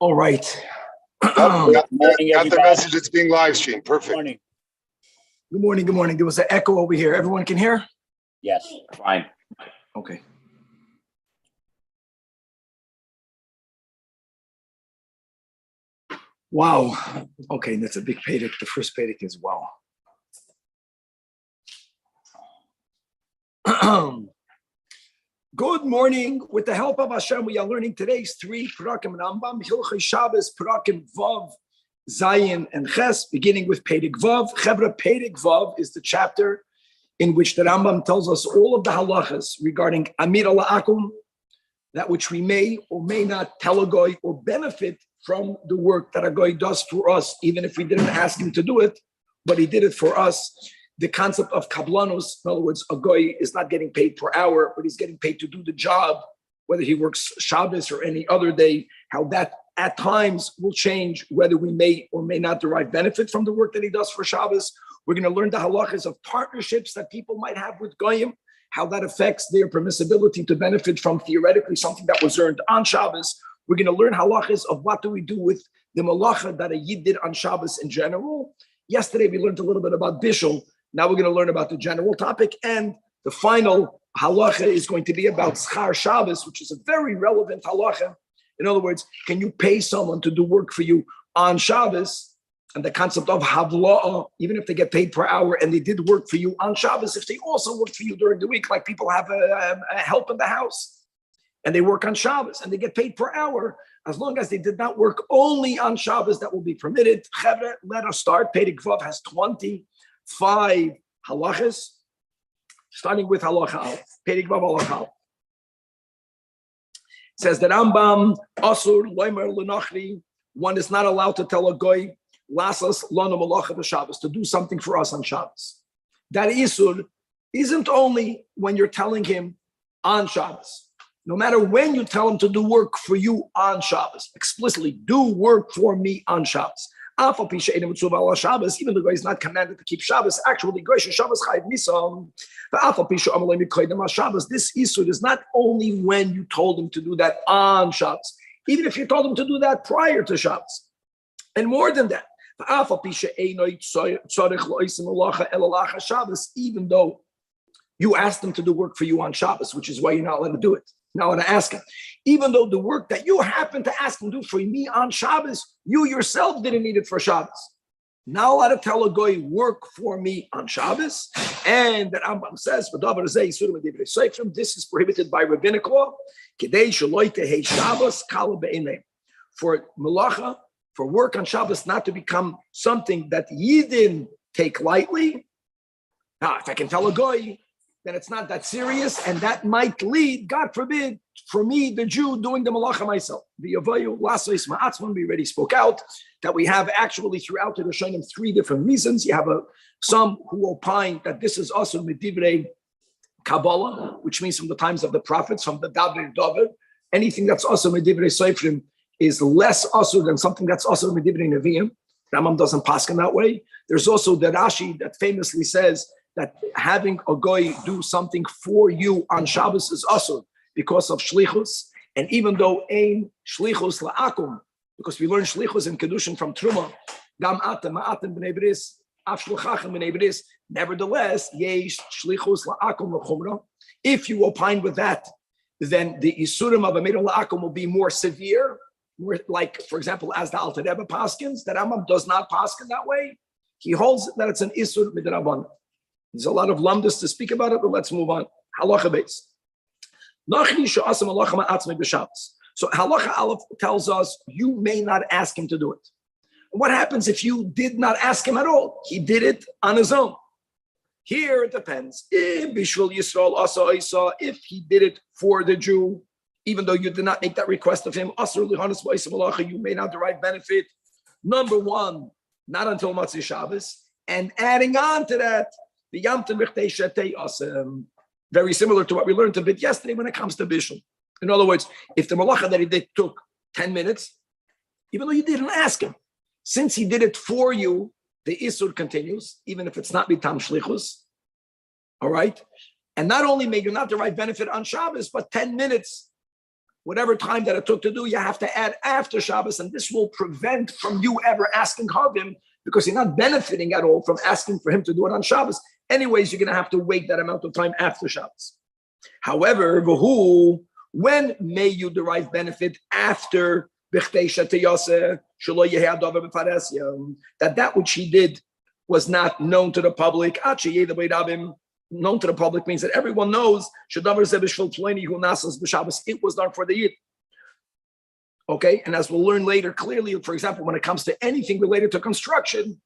All right. Got Morning, the message. It's being live streamed. Perfect. Morning. Good morning. Good morning. There was an echo over here. Everyone can hear? Yes, fine. Okay. Wow. Okay, that's a big Pedic. The first Pedic as well. Good morning. With the help of Hashem, we are learning today's 3 Perakim Rambam, Hilchei Shabbos, Perakim Vav, Zayin, and Ches, beginning with Pedic Vav. Chevra, Pedic Vav is the chapter in which the Rambam tells us all of the halachas regarding Amir La'akum, that which we may or may not tell a goy or benefit from the work that a goy does for us, even if we didn't ask him to do it, but he did it for us. The concept of kablanus, in other words, a goy is not getting paid per hour, but he's getting paid to do the job, whether he works Shabbos or any other day, how that at times will change, whether we may or may not derive benefit from the work that he does for Shabbos. We're going to learn the halachas of partnerships that people might have with goyim, how that affects their permissibility to benefit from theoretically something that was earned on Shabbos. We're going to learn halachas of what do we do with the malacha that a yid did on Shabbos in general. Yesterday, we learned a little bit about bishul. Now we're going to learn about the general topic. And the final halacha is going to be about schar Shabbos, which is a very relevant halacha. In other words, can you pay someone to do work for you on Shabbos? And the concept of havla'ah, even if they get paid per hour and they did work for you on Shabbos, if they also work for you during the week, like people have a help in the house, and they work on Shabbos and they get paid per hour, as long as they did not work only on Shabbos, that will be permitted. Chevre, let us start. Pedic Vav has 25 halachas, starting with halacha al. Pedic Vav halacha al. It says that Rambam, Asur, Loimer, Lenachri, one is not allowed to tell a goy, Lasas, Lana Malacha b'Shabbos, to do something for us on Shabbos. That Isur isn't only when you're telling him on Shabbos. No matter when you tell him to do work for you on Shabbos, explicitly do work for me on Shabbos. Even the guy is not commanded to keep Shabbos, actually, Shabbos this Isur is not only when you told him to do that on Shabbos, even if you told him to do that prior to Shabbos. And more than that, even though you asked him to do work for you on Shabbos, which is why you're not allowed to do it. Now I want to ask him, even though the work that you happen to ask him to do for me on Shabbos, you yourself didn't need it for Shabbos. Now allowed to tell a goy, work for me on Shabbos. And that Rambam says, this is prohibited by rabbinic law. For malacha, for work on Shabbos not to become something that Yidden take lightly. Now, if I can tell a goy, then it's not that serious, and that might lead, God forbid, for me, the Jew, doing the malacha myself. We already spoke out that we have actually throughout the Rishonim 3 different reasons. You have some who opine that this is also Medivrei Kabbalah, which means from the times of the prophets, from the David David. Anything that's also Medivrei Seifrim is less asur than something that's also Medivrei Nevi'im. Rambam doesn't paskin that way. There's also the Rashi that famously says that having a goy do something for you on Shabbos is asur because of shlichus. And even though ein shlichus la'akum, because we learn shlichus and kedushin from Truma, gam atem ma'atem b'nei bris, af shluchachem b'nei bris. Nevertheless, yesh shlichus la'akum l'chumra. If you opine with that, then the isurim of amir la'akum will be more severe. More like, for example, as the Alter Rebbe paskins, that Rambam does not paskin that way. He holds that it's an isur midrabanan. There's a lot of lamdas to speak about it, but let's move on. Halacha base. So halacha aleph tells us you may not ask him to do it. What happens if you did not ask him at all? He did it on his own. Here it depends. If he did it for the Jew, even though you did not make that request of him, you may not derive benefit. Number 1, not until Matzah Shabbos. And adding on to that, the Yamtim very similar to what we learned a bit yesterday when it comes to Bishul. In other words, if the malacha that he did took 10 minutes, even though you didn't ask him, since he did it for you, the Isur continues, even if it's not Bitam Shlichus. All right? And not only may you not derive benefit on Shabbos, but 10 minutes whatever time that it took to do, you have to add after Shabbos, and this will prevent from you ever asking Havim, because you're not benefiting at all from asking for him to do it on Shabbos. Anyways, you're going to have to wait that amount of time after Shabbos. However, when may you derive benefit after that which he did was not known to the public. Known to the public means that everyone knows it was done for the Yid. Okay, and as we'll learn later, clearly, for example, when it comes to anything related to construction,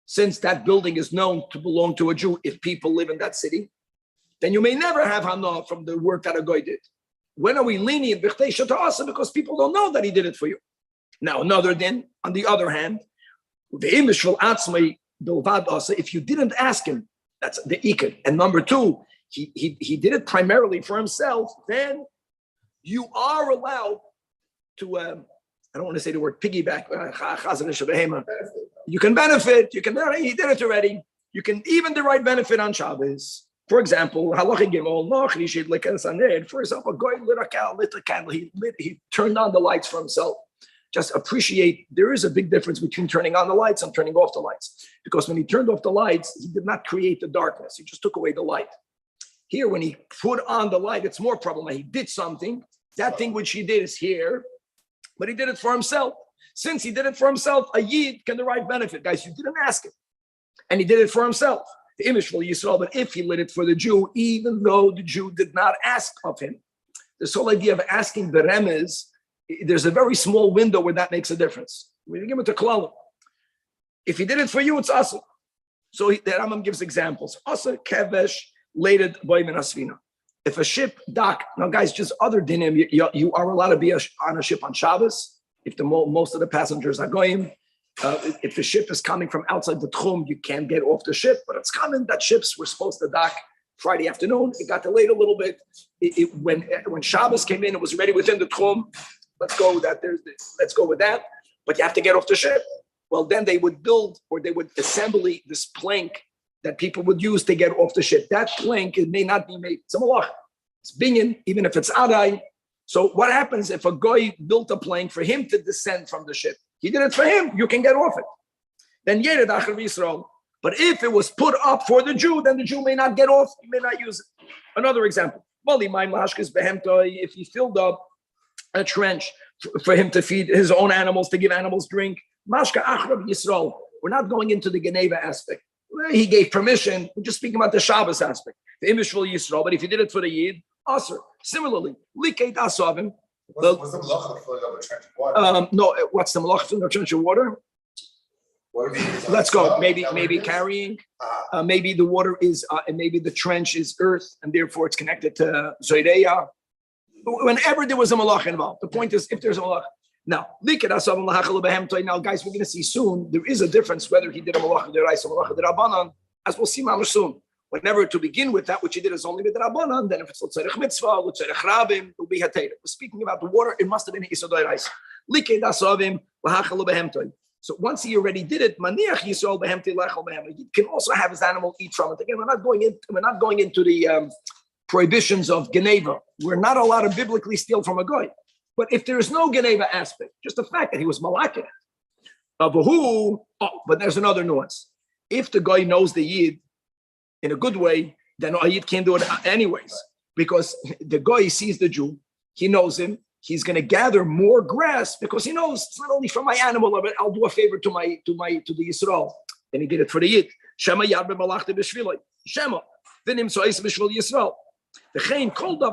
since that building is known to belong to a Jew, if people live in that city, then you may never have hana from the work that a guy did. When are we lenient? Because people don't know that he did it for you. Now, another din, on the other hand, if you didn't ask him, that's the ikad. And number two, he did it primarily for himself, then you are allowed to, I don't want to say the word piggyback. You can benefit. He did it already. You can even derive benefit on Shabbos. For example, for example, Goy lit a candle. He turned on the lights for himself. Just appreciate, there is a big difference between turning on the lights and turning off the lights. Because when he turned off the lights, he did not create the darkness. He just took away the light. Here, when he put on the light, it's more problematic. He did something. That thing which he did is here, but he did it for himself. Since he did it for himself, a Yid can derive benefit. Guys, you didn't ask him. And he did it for himself. The image for Yisrael, but if he lit it for the Jew, even though the Jew did not ask of him, this whole idea of asking the remez, there's a very small window where that makes a difference. We give it to Klalim. If he did it for you, it's Asa. So the Rambam gives examples. Asa, Kevesh, Lated, Boim, and Asvina. If a ship dock, now guys, just other dinim, you are allowed to be on a ship on Shabbos, if most of the passengers are going. If the ship is coming from outside the Tchum, you can't get off the ship, but it's coming. That ships were supposed to dock Friday afternoon. It got delayed a little bit. When Shabbos came in, it was ready within the Tchum. Let's go with that. Let's go with that. But you have to get off the ship. Well, then they would build, or they would assemble this plank that people would use to get off the ship. That plank, it may not be made. It's a malach. It's binyan, even if it's adai. So what happens if a guy built a plank for him to descend from the ship? He did it for him. You can get off it. Then Yered Acher Yisrael. But if it was put up for the Jew, then the Jew may not get off. He may not use it. Another example. If he filled up a trench for him to feed his own animals, to give animals drink. Mashka Achrab Yisrael. We're not going into the Geneva aspect. He gave permission. We're just speaking about the Shabbos aspect. The image for Yisrael. But if he did it for the Yid, Aser. Similarly, Likeit Asavim. What's the malacha of filling up a trench of water? No, what's the malacha filling up a trench of water? Let's go. Maybe carrying. Maybe the water is, maybe the trench is earth, and therefore it's connected to Zoideya. Whenever there was a malach involved, the point is if there's a malach. Now, guys, we're going to see soon, there is a difference whether he did a malach deraisa or malach derabanan, as we'll see soon. Whenever to begin with, that which he did is only with derabanan, then if it's l'tzarech mitzvah, l'tzarech rabim, it will be hatayr. We're speaking about the water, it must have been isa deraisa. So once he already did it, maniach yisrael behemtei lechol behem. He can also have his animal eat from it. Again, we're not going into the prohibitions of Geneva. We're not allowed to biblically steal from a guy. But if there is no Geneva aspect, just the fact that he was malak, but there's another nuance. If the guy knows the Yid in a good way, then a Yid can't do it anyways. Because the guy sees the Jew, he knows him, he's going to gather more grass because he knows it's not only for my animal, but I'll do a favor to the Yisrael. And he did it for the Yid. Shema yad b'malachta b'shviloi. Shema. V'nim so'es b'shvil Yisrael. The chain called by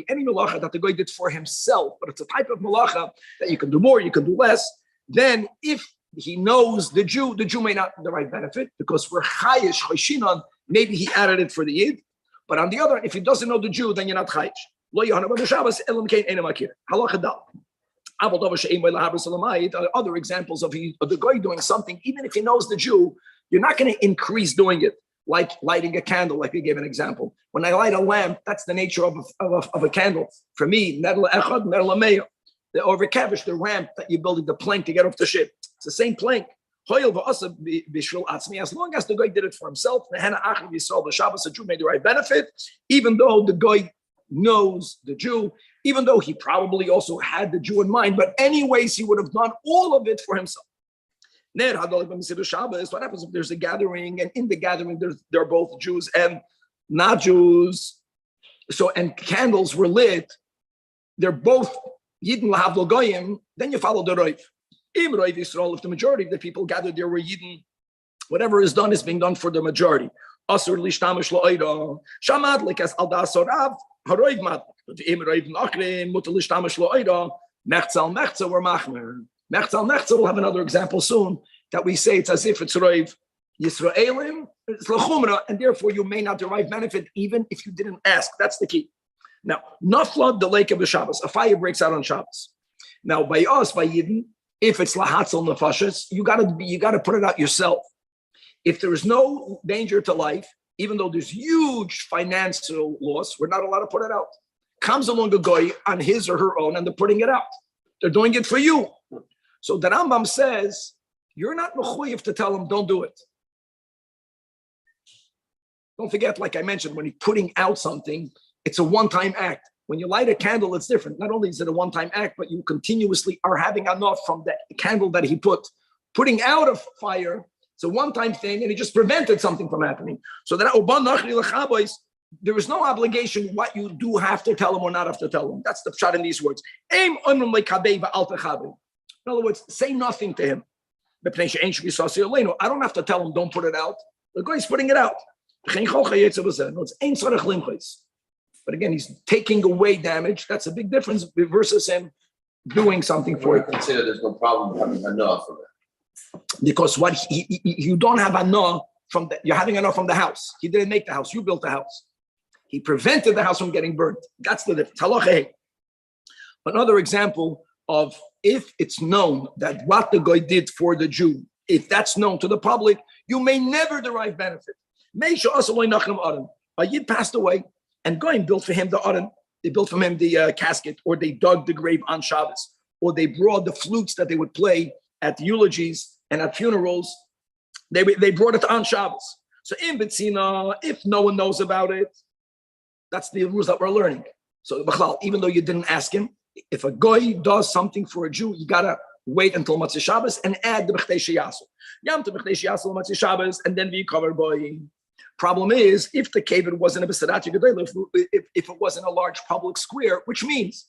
any malacha that the guy did for himself, but it's a type of malacha that you can do more, you can do less. Then, if he knows the Jew may not derive benefit because we're chayish chayshinan. Maybe he added it for the Yid, but on the other, if he doesn't know the Jew, then you're not chayish. Lo yohana b'Shabbos elam kein ena makir. Halacha dal. Other examples of the guy doing something, even if he knows the Jew, you're not going to increase doing it. Like lighting a candle, like we gave an example. When I light a lamp, that's the nature of a candle. For me, the overkavish, the ramp that you're building, the plank to get off the ship. It's the same plank. As long as the guy did it for himself, the Shabbos, the Jew made the right benefit, even though the guy knows the Jew, even though he probably also had the Jew in mind, but anyways, he would have done all of it for himself. What happens if there's a gathering, and in the gathering, there are both Jews and not Jews, so and candles were lit, they're both Yidden Lahavdol Goyim, then you follow the Roiv. Im Roiv Yisrael, if the majority of the people gathered there were Yidden, whatever is done is being done for the majority. Asur lishtamish lo'oida, shamadlik as al da'asorav, haroiv madlik. But im roiv nachrim, mutal lishtamish lo'oida, mechzal mechza, we're machmer. Mechzal mechza, we'll have another example soon, that we say it's as if it's roiv Yisraelim, it's lechumra, and therefore you may not derive benefit even if you didn't ask. That's the key. Now, nafla the lake of the Shabbos, a fire breaks out on Shabbos. Now, by us, by Yidden, if it's lahatzel nefashis, you gotta put it out yourself. If there is no danger to life, even though there's huge financial loss, we're not allowed to put it out. Comes along a guy on his or her own, and they're putting it out. They're doing it for you. So the Rambam says, you're not mechuyev to tell them, don't do it. Don't forget, like I mentioned, when you're putting out something, it's a one-time act. When you light a candle, it's different. Not only is it a one-time act, but you continuously are having enough from the candle that he put. Putting out of fire, it's a one-time thing, and he just prevented something from happening. So that there is no obligation what you do have to tell him or not have to tell him. That's the pshat in these words. In other words, say nothing to him. I don't have to tell him, don't put it out. The guy's putting it out. But again, he's taking away damage. That's a big difference versus him doing something for you. I consider there's no problem having enough of it. Because what you don't have enough from the, you're having enough from the house. He didn't make the house. You built the house. He prevented the house from getting burnt. That's the difference. Another example of if it's known that what the guy did for the Jew, if that's known to the public, you may never derive benefit. A Yid passed away, and Goyim built for him the Aron. They built for him the casket, or they dug the grave on Shabbos, or they brought the flutes that they would play at the eulogies and at funerals. They brought it on Shabbos. So in B'tzina, if no one knows about it, that's the rules that we're learning. So even though you didn't ask him, if a Goy does something for a Jew, you gotta wait until Matzah Shabbos and add the B'chtei Sheyasu. Yam to B'chtei Sheyasu Matzah Shabbos, and then we cover Goy. Problem is, if the cave wasn't a Besadat Yegedol, if it wasn't a large public square, which means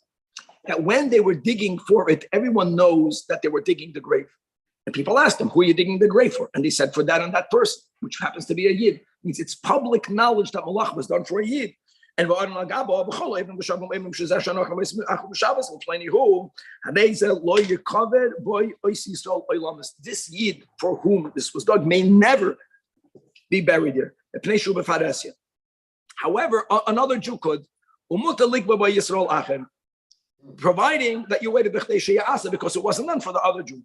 that when they were digging for it, everyone knows that they were digging the grave. And people asked them, who are you digging the grave for? And they said, for that and that person, which happens to be a Yid. It means it's public knowledge that Malach was done for a Yid. And this Yid for whom this was done may never be buried here. However, another Jew could, providing that you waited because it wasn't done for the other Jew.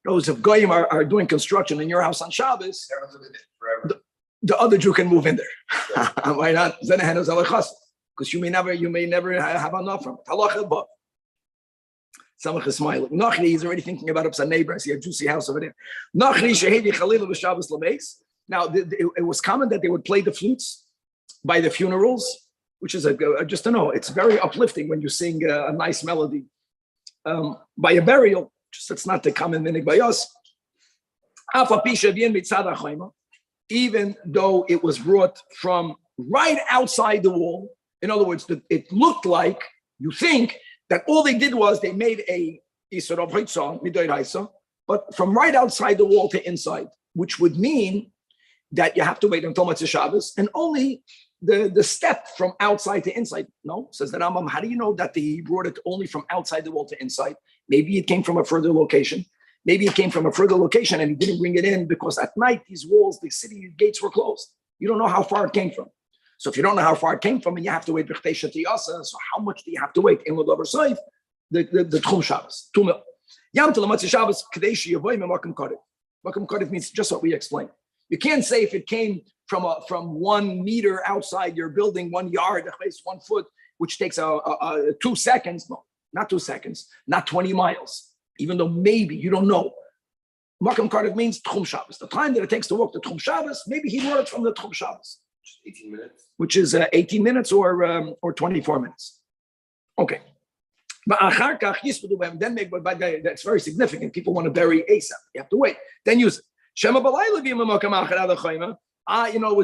Those of Goyim are doing construction in your house on Shabbos, the other Jew can move in there. Why not? Because you may never have enough from it. Samach is smiling. Nachri, he's already thinking about up's neighbor. I see a juicy house over there. Nachri shehevi chalil b'Shabbos lameis. Now, it was common that they would play the flutes by the funerals, which is just to know, it's very uplifting when you sing a nice melody. By a burial, just it's not the common minig by us. Even though it was brought from right outside the wall, in other words, it looked like, you think, that all they did was they made a Isra of Hitzah, but from right outside the wall to inside, which would mean that you have to wait until Matzah Shabbos, and only the step from outside to inside. No, says the Rambam, how do you know that he brought it only from outside the wall to inside? Maybe it came from a further location. Maybe it came from a further location and he didn't bring it in because at night these walls, the city gates were closed. You don't know how far it came from. So if you don't know how far it came from and you have to wait, so how much do you have to wait? In Laws of Shabbos, the Tchum Shabbos, 2 mil. Yam to Matzah Shabbos, Kadesh Yavoy Makom Karev. Makom Karev means just what we explained. You can't say if it came from 1 meter outside your building, 1 yard, 1 foot, which takes 2 seconds. No, not 2 seconds, not 20 miles. Even though maybe you don't know. Makom Karev means Tchum Shabbos. The time that it takes to walk the Tchum Shabbos, maybe he brought it from the Tchum Shabbos. 18 minutes. Which is 18 minutes or 24 minutes. Okay. But then that's very significant. People want to bury ASAP. You have to wait. Then use it. It's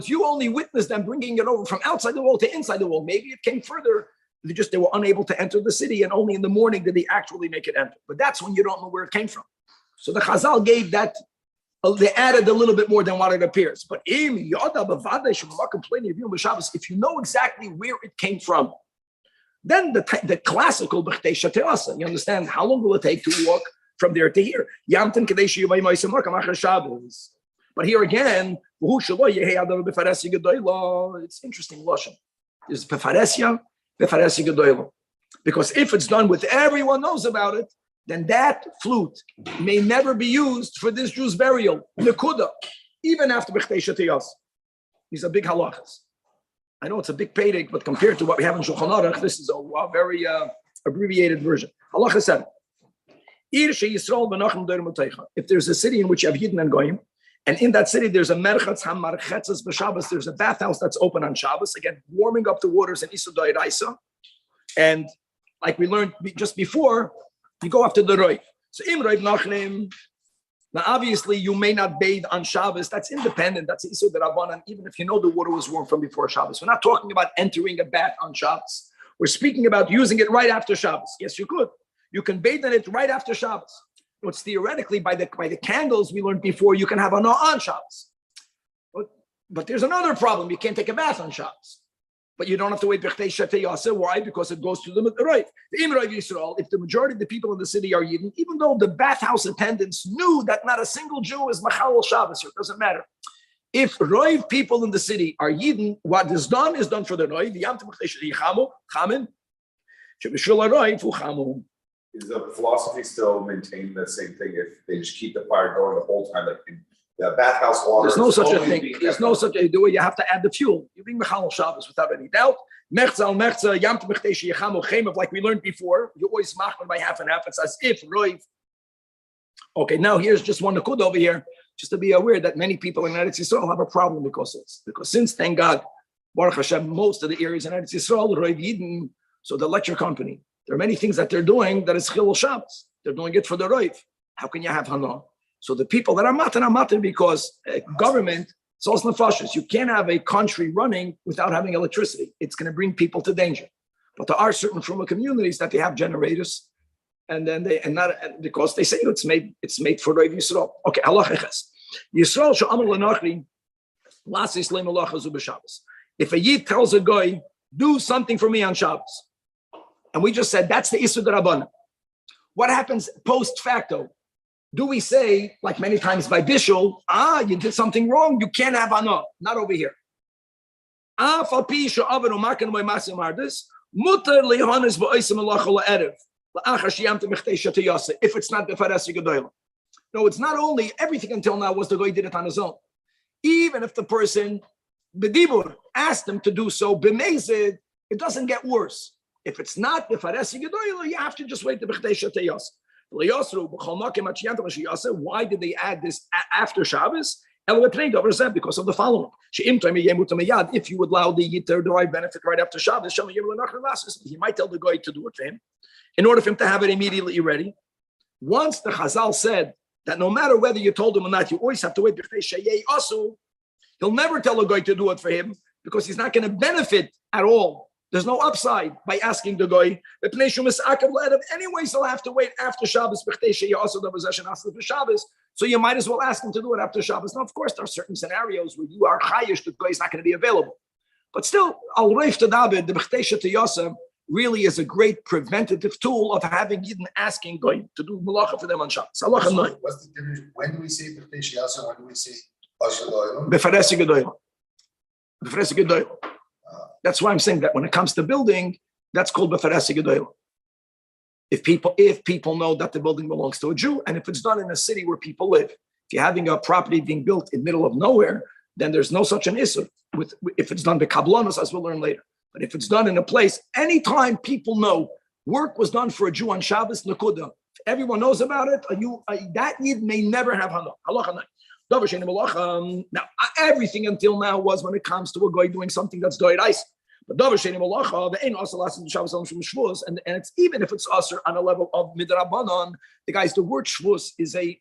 you only witnessed them bringing it over from outside the wall to inside the wall. Maybe it came further. They were unable to enter the city, and only in the morning did they actually make it enter. But that's when you don't know where it came from. So the Chazal gave that. They added a little bit more than what it appears. But if you know exactly where it came from, then the classical b'chtei shateasa. You understand how long will it take to walk from there to here? But here again, it's interesting. There's befaresya gedoyla, because if it's done with everyone knows about it, then that flute may never be used for this Jew's burial. Nekuda, even after b'chtei shateasa. These are big halachas. I know it's a big payday, but compared to what we have in Shulchan Aruch, this is a very abbreviated version. Halacha 7. If there's a city in which you have Yidden and Goyim, and in that city there's a merchatz hamarchetzes b'Shabbos, there's a bathhouse that's open on Shabbos, again, warming up the waters in Isur D'Oraisa. And like we learned just before, you go after the Roiv. So Im Roiv Nachlim. Now, obviously, you may not bathe on Shabbos. That's independent. That's Isur D'Rabbanan, even if you know the water was warm from before Shabbos. We're not talking about entering a bath on Shabbos. We're speaking about using it right after Shabbos. Yes, you could. You can bathe in it right after Shabbos. It's theoretically, by the candles we learned before, you can have an on Shabbos. But there's another problem. You can't take a bath on Shabbos. But you don't have to wait b'chtei shateasa. Why? Because it goes to the right. The Imrav Yisrael, if the majority of the people in the city are Yidden, even though the bathhouse attendants knew that not a single Jew is Machal Shabbos, it doesn't matter. If Roiv people in the city are Yidden, what is done for the Roiv. Is the philosophy still maintain the same thing if they just keep the fire going the whole time? Like the bathhouse water. There's no such a thing. There's no such a do it. You have to add the fuel. You bring Mechal Shabbos without any doubt. Mechza Yam Tmechtesh Yechamo Chemev, like we learned before. You always machman by half and half. It's as if Roiv. Okay, now here's just one nakud over here, just to be aware that many people in Eretz Yisrael have a problem because since thank God, Baruch Hashem, most of the areas in Eretz Yisrael Roiv Yidden, so the lecture company, there are many things that they're doing that is Chilul Shabbos. They're doing it for the Roiv. How can you have Hana? So the people that are matin because government, it's also nefashos. You can't have a country running without having electricity. It's going to bring people to danger. But there are certain Truma communities that they have generators, and then because they say it's made for Roiv Yisrael. Okay, halacha ches. Yisrael she'amar lenachri lasis leimalachazu b'Shabbos. If a yid tells a guy, do something for me on Shabbos, and we just said that's the Isur D'Rabbanan. What happens post facto? Do we say, like many times by Bishul, you did something wrong, you can't have Hana, not over here. If it's not Befares Gedoyla. No, it's not only, everything until now was the guy did it on his own. Even if the person, Bedibur, asked him to do so, B'mezid, it doesn't get worse. If it's not Befares Gedoyla, you have to just wait the B'chtei Shateyas. Why did they add this after Shabbos? Because of the following. If you would allow the Yid to derive benefit right after Shabbos, he might tell the guy to do it for him in order for him to have it immediately ready. Once the Chazal said that no matter whether you told him or not, you always have to wait. He'll never tell a guy to do it for him because he's not going to benefit at all. There's no upside by asking the guy. Anyways, he'll have to wait after Shabbos. So you might as well ask him to do it after Shabbos. Now, of course, there are certain scenarios where you are chayish, the guy is not going to be available. But still, al reif tadabed, the b'chtei shetiyasa really is a great preventative tool of having Yidden asking guy to do malacha for them on Shabbos. What's the difference? When do we say b'chtei shetiyasa? When do we say asher doyla? Befaresi gedoyla. Befaresi gedoyla. That's why I'm saying that when it comes to building, that's called Befaresi Gedoyla. If people know that the building belongs to a Jew, and if it's done in a city where people live, if you're having a property being built in the middle of nowhere, then there's no such an issur. If it's done by kablanos, as we'll learn later. But if it's done in a place, anytime people know work was done for a Jew on Shabbos, Nakuda, if everyone knows about it, that Yid may never have Hana. Halacha. Now, everything until now was when it comes to a guy doing something that's D'Oraisa. But davar she'ein malacha, ve'ein asur lasim Shabbos alam shum shvus, and it's even if it's asur on a level of midrabanan. The word shvus is a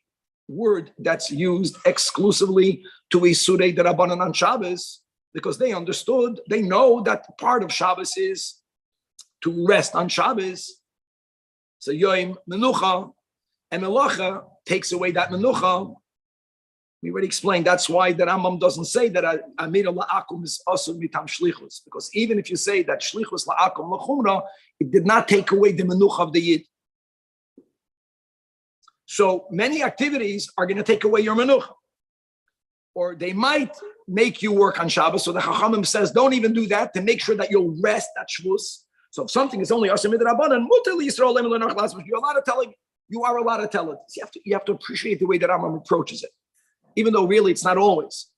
word that's used exclusively to isurei derabanan on Shabbos, because they know that part of Shabbos is to rest on Shabbos. So Yom Menucha, and Melacha takes away that Menucha. We already explained that's why the Rambam doesn't say that Amira La'akum is asur mitam shlichus, because even if you say that shlichus La'akum L'chumra, it did not take away the Menucha of the Yid. So many activities are going to take away your Menucha, or they might make you work on Shabbos. So the Chachamim says, don't even do that, to make sure that you'll rest at Shavuos. So if something is only asur midrabanan, you are allowed to tell it. You have to appreciate the way that Rambam approaches it, even though really it's not always.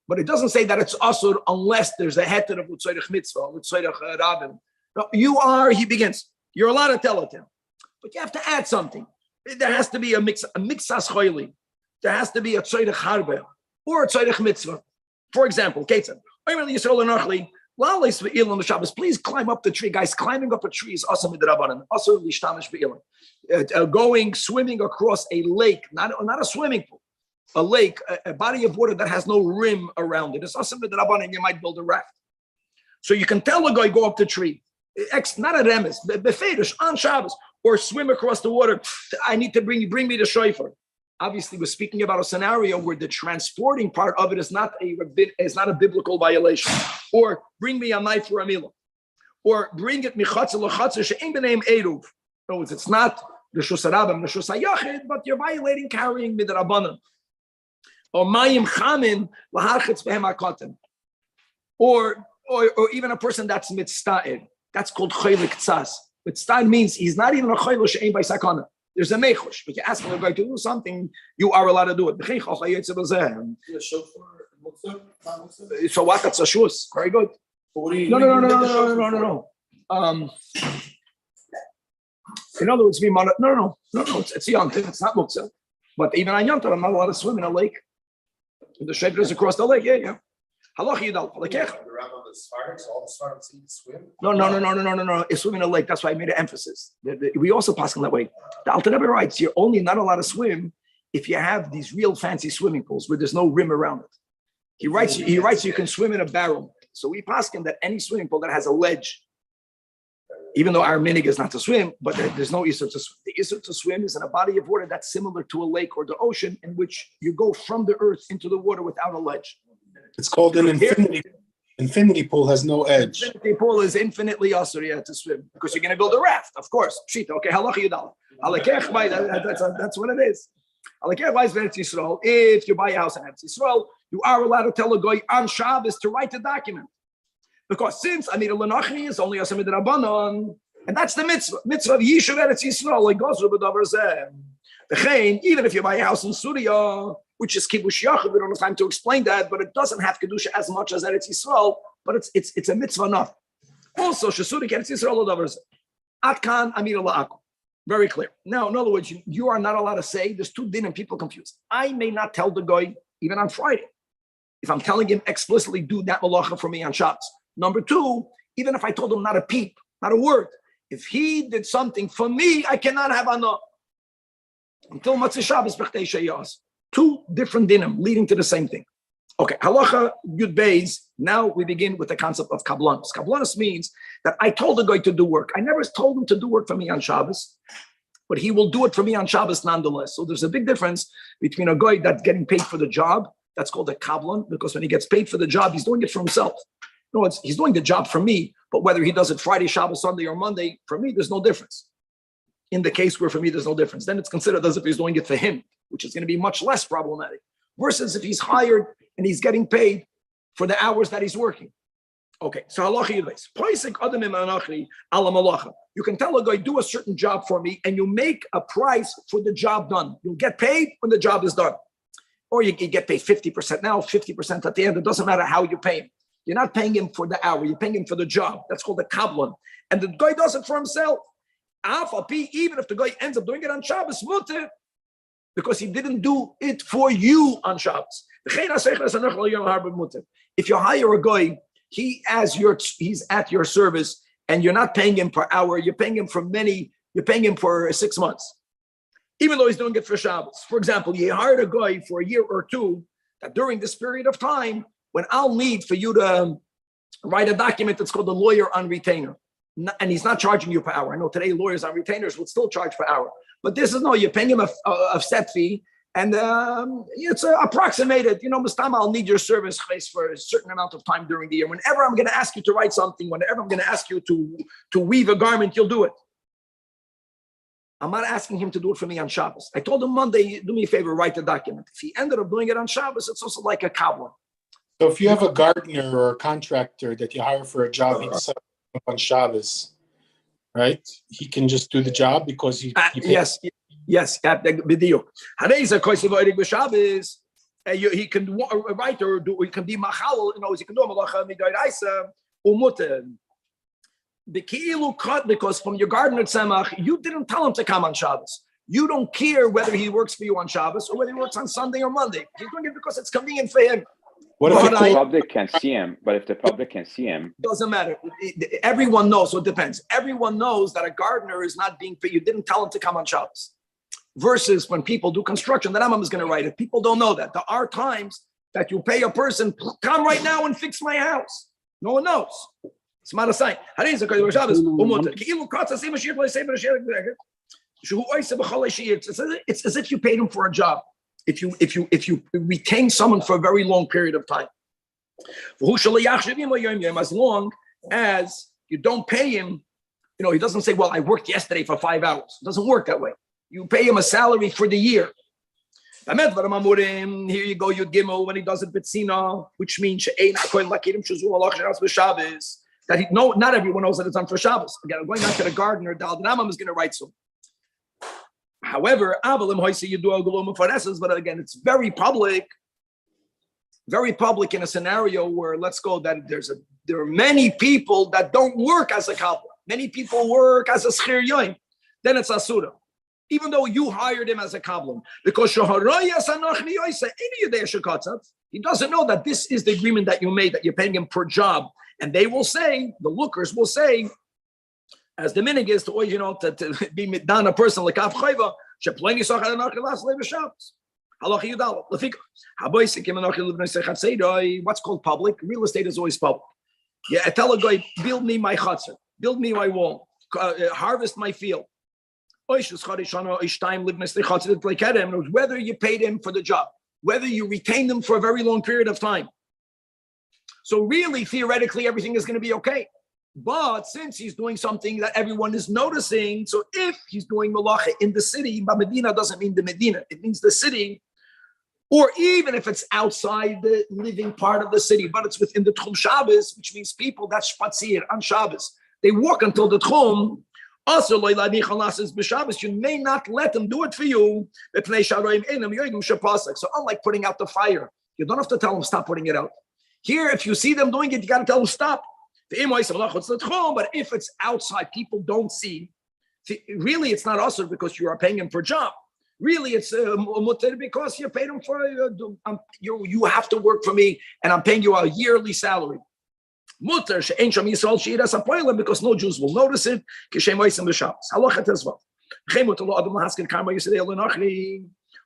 But it doesn't say that it's asur unless there's a heter of l'tzoyrech mitzvah, l'tzoyrech rabim. No, he begins. You're allowed to tell it to him, but you have to add something. There has to be a mixas choyli. There has to be a tzorech harbe or a tzorech mitzvah. For example, Ketzan, please climb up the tree. Guys, climbing up a tree is asur midrabanan. Asur lishtamish be'ilim. Swimming across a lake, not a swimming pool, a lake, a body of water that has no rim around it. It's asur midrabanan. You might build a raft. So you can tell a guy, go up the tree. Not a remes, befedish on Shabbos, or swim across the water. I need to bring me the shofar. Obviously, we're speaking about a scenario where the transporting part of it is not a biblical violation. Or bring me a knife for a meal. Or bring it michatzel l'chatzel she'ein b'neim eruv. In other words, it's not reshus harabim, reshus hayachid, but you're violating carrying midrabanan. Or mayim chamin laharchetz behem hakotem. Or even a person that's mitzta'ir. That's called choylik tzas. Mitzta'ir means he's not even a choylik she'ein by sakana. There's a mechush, but you ask him to do something, you are allowed to do it. So what? That's a shus. Very good. No. In other words, no. It's a young thing. It's not muktzah. But even on Yom Tov, I'm not allowed to swim in a lake. The shaper is across the lake. Yeah. Halacha yidal. All the Sfardim see swim? No. It's swim in a lake. That's why I made an emphasis. We also pass in that way. The Alter Rebbe writes, you're only not allowed to swim if you have these real fancy swimming pools where there's no rim around it. He writes you can swim in a barrel. So we pass him that any swimming pool that has a ledge, even though our minig is not to swim, but there's no issur to swim. The issur to swim is in a body of water that's similar to a lake or the ocean, in which you go from the earth into the water without a ledge. It's called an infinity. Infinity pool has no edge. Infinity pool is infinitely asur to swim because you're going to build a raft, of course. Pshita, okay, halacha yudal. That's what it is. If you buy a house in Eretz Yisrael, you are allowed to tell a guy on Shabbos to write a document, because since Amir Lenachni is only asur midrabanan, and that's the mitzvah of Yishuv Eretz Yisrael, like Gozru b'davar zeh. Even if you buy a house in Syria, which is kibush yachid, we don't have time to explain that, but it doesn't have kedusha as much as Eretz Yisrael, but it's a mitzvah enough. Also, shesuri Eretz Yisrael l'davar atkan amir la'akum. Very clear. Now, in other words, you are not allowed to say, there's two din and people confused. I may not tell the guy even on Friday if I'm telling him explicitly, do that malacha for me on Shabbos. Number two, even if I told him not a peep, not a word, if he did something for me, I cannot have anah until Matzah Shabbos b'chtei sheyas. Two different dinim leading to the same thing. Okay, halacha yud beis. Now we begin with the concept of kablanus. Kablanus means that I told the guy to do work. I never told him to do work for me on Shabbos, but he will do it for me on Shabbos nonetheless. So there's a big difference between a guy that's getting paid for the job. That's called a kablan, because when he gets paid for the job, he's doing it for himself. No, he's doing the job for me, but whether he does it Friday, Shabbos, Sunday, or Monday, for me, there's no difference. In the case where for me, there's no difference, then it's considered as if he's doing it for him, which is going to be much less problematic. Versus if he's hired and he's getting paid for the hours that he's working. Okay, so halacha yudbeis. You can tell a guy, do a certain job for me, and you make a price for the job done. You'll get paid when the job is done. Or you get paid 50% now, 50% at the end. It doesn't matter how you pay him. You're not paying him for the hour, you're paying him for the job. That's called a kablan. And the guy does it for himself. Even if the guy ends up doing it on Shabbos, mutter, because he didn't do it for you on Shabbos. If you hire a guy, he's at your service, and you're not paying him per hour. You're paying him you're paying him for 6 months, even though he's doing it for Shabbos. For example, you hired a guy for a year or two that during this period of time, when I'll need for you to write a document that's called a lawyer on retainer, and he's not charging you per hour. I know today lawyers on retainers would still charge per hour, but this is no, you're paying him a set fee, and it's approximated. Mustama, I'll need your service for a certain amount of time during the year. Whenever I'm going to ask you to write something, whenever I'm going to ask you to weave a garment, you'll do it. I'm not asking him to do it for me on Shabbos. I told him Monday, do me a favor, write the document. If he ended up doing it on Shabbos, it's also like a cobbler. So if you have a gardener or a contractor that you hire for a job, he decides on Shabbos, right? He can just do the job because he yes. B'diuk. He can write or do. He can be machal. He can do a malacha midairaisa umuter. Because from your gardener tzemach, you didn't tell him to come on Shabbos. You don't care whether he works for you on Shabbos or whether he works on Sunday or Monday. He's doing it because it's convenient for him. What if the public can see him? But if the public can see him, doesn't matter. Everyone knows. So it depends. Everyone knows that a gardener is not being paid. You didn't tell him to come on Shabbos. Versus when people do construction, the Rambam is going to write it. People don't know that. There are times that you pay a person, come right now and fix my house. No one knows. It's not a sign. It's as if you paid him for a job. If you retain someone for a very long period of time. As long as you don't pay him, he doesn't say, well, I worked yesterday for 5 hours. It doesn't work that way. You pay him a salary for the year. Here you go, Yud Gimel, when he does it Bitsina, which means that not everyone knows that it's on for Shabbos. Again, I'm going back to the gardener, the Rambam is going to write so. However, but again, it's very public in a scenario where, let's go, that there are many people that don't work as a couple. Many people work as a schir yoim. Then it's asura. Even though you hired him as a kabbalah, because he doesn't know that this is the agreement that you made, that you're paying him per job. And they will say, the lookers will say, as the minig is to be done a person like Avchayva, what's called public? Real estate is always public. Yeah, I tell a guy, build me my chutzner, build me my wall, harvest my field. Whether you paid him for the job, whether you retained him for a very long period of time. So really, theoretically, everything is going to be okay. But since he's doing something that everyone is noticing, so if he's doing malacha in the city, Medina doesn't mean the Medina, it means the city, or even if it's outside the living part of the city, but it's within the Tchum Shabbos, which means people that's spatzir on Shabbos, they walk until the Tchum. Also, you may not let them do it for you. So unlike putting out the fire, you don't have to tell them stop putting it out. Here, if you see them doing it, you got to tell them stop. But if it's outside, people don't see. Really, it's not also because you are paying them for a job. Really, it's because you paid them for you have to work for me, and I'm paying you a yearly salary. Because no Jews will notice it.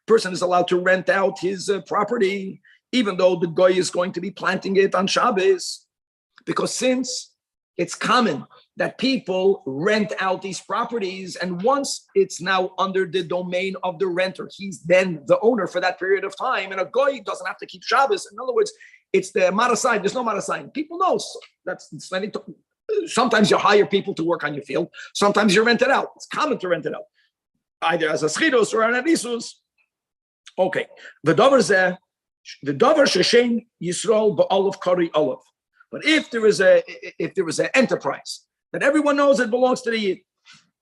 Person is allowed to rent out his property, even though the guy is going to be planting it on Shabbos. Because since it's common that people rent out these properties, and once it's now under the domain of the renter, he's then the owner for that period of time, and a guy doesn't have to keep Shabbos. In other words, it's the marasai. There's no marasai. People know. Sometimes you hire people to work on your field. Sometimes you rent it out. It's common to rent it out, either as a schiros or an arisus. Okay. The davar sheshem Yisrael ba'olav kari olav. But if there is an enterprise that everyone knows it belongs to the Yid,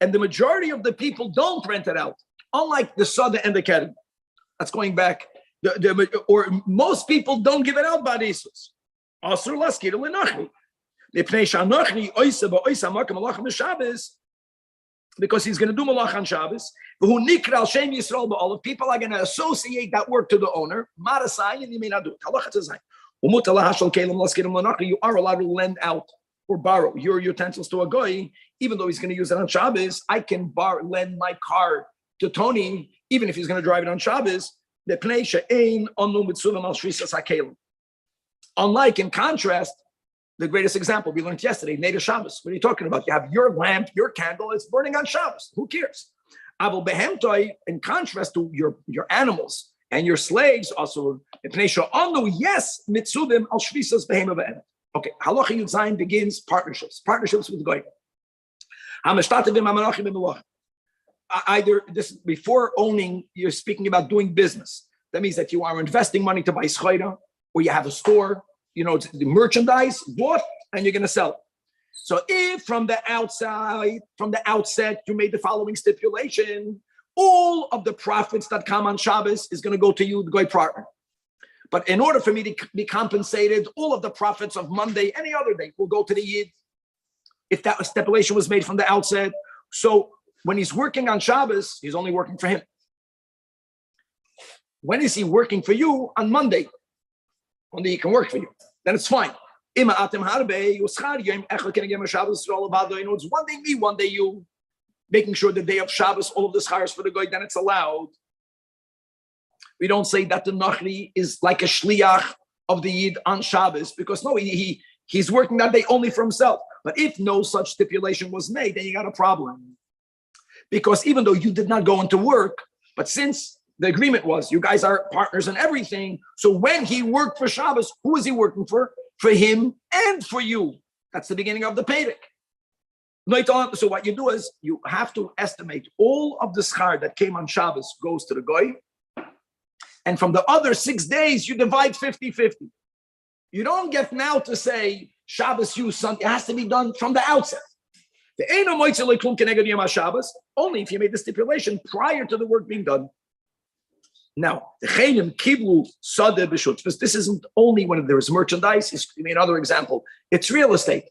and the majority of the people don't rent it out, unlike the Sada and the Kedem, that's going back. Or most people don't give it out by Isus. Because he's going to do malach on Shabbos. People are going to associate that work to the owner. Marasai, and you may not do it. You are allowed to lend out or borrow your utensils to a guy, even though he's going to use it on Shabbos. I can lend my car to Tony, even if he's going to drive it on Shabbos. Unlike, in contrast, the greatest example we learned yesterday, Neder Shabbos. What are you talking about? You have your lamp, your candle, it's burning on Shabbos. Who cares? In contrast to your animals and your slaves, also, yes, mitzudim al shvisas behema be'emet. Okay, Halacha Yud Zayin begins partnerships with Goy. Either this before owning, you're speaking about doing business. That means that you are investing money to buy schayra, or you have a store, it's the merchandise bought, and you're going to sell it. So if from the outset, you made the following stipulation, all of the profits that come on Shabbos is going to go to you, the Goy partner. But in order for me to be compensated, all of the profits of Monday, any other day, will go to the Yid. If that stipulation was made from the outset. So when he's working on Shabbos, he's only working for him. When is he working for you? On Monday. Monday he can work for you. Then it's fine. It's one day me, one day you. Making sure the day of Shabbos, all of the schars for the Goy, then it's allowed. We don't say that the Nachri is like a shliach of the Yid on Shabbos, because no, he's working that day only for himself. But if no such stipulation was made, then you got a problem. Because even though you did not go into work, but since the agreement was you guys are partners in everything, so when he worked for Shabbos, who is he working for? For him and for you. That's the beginning of the Pedic. So what you do is you have to estimate all of the schar that came on Shabbos goes to the Goy. And from the other 6 days, you divide 50-50. You don't get now to say Shabbos you Sunday. It has to be done from the outset. Only if you made the stipulation prior to the work being done. Now, this isn't only when there is merchandise. Give me another example. It's real estate.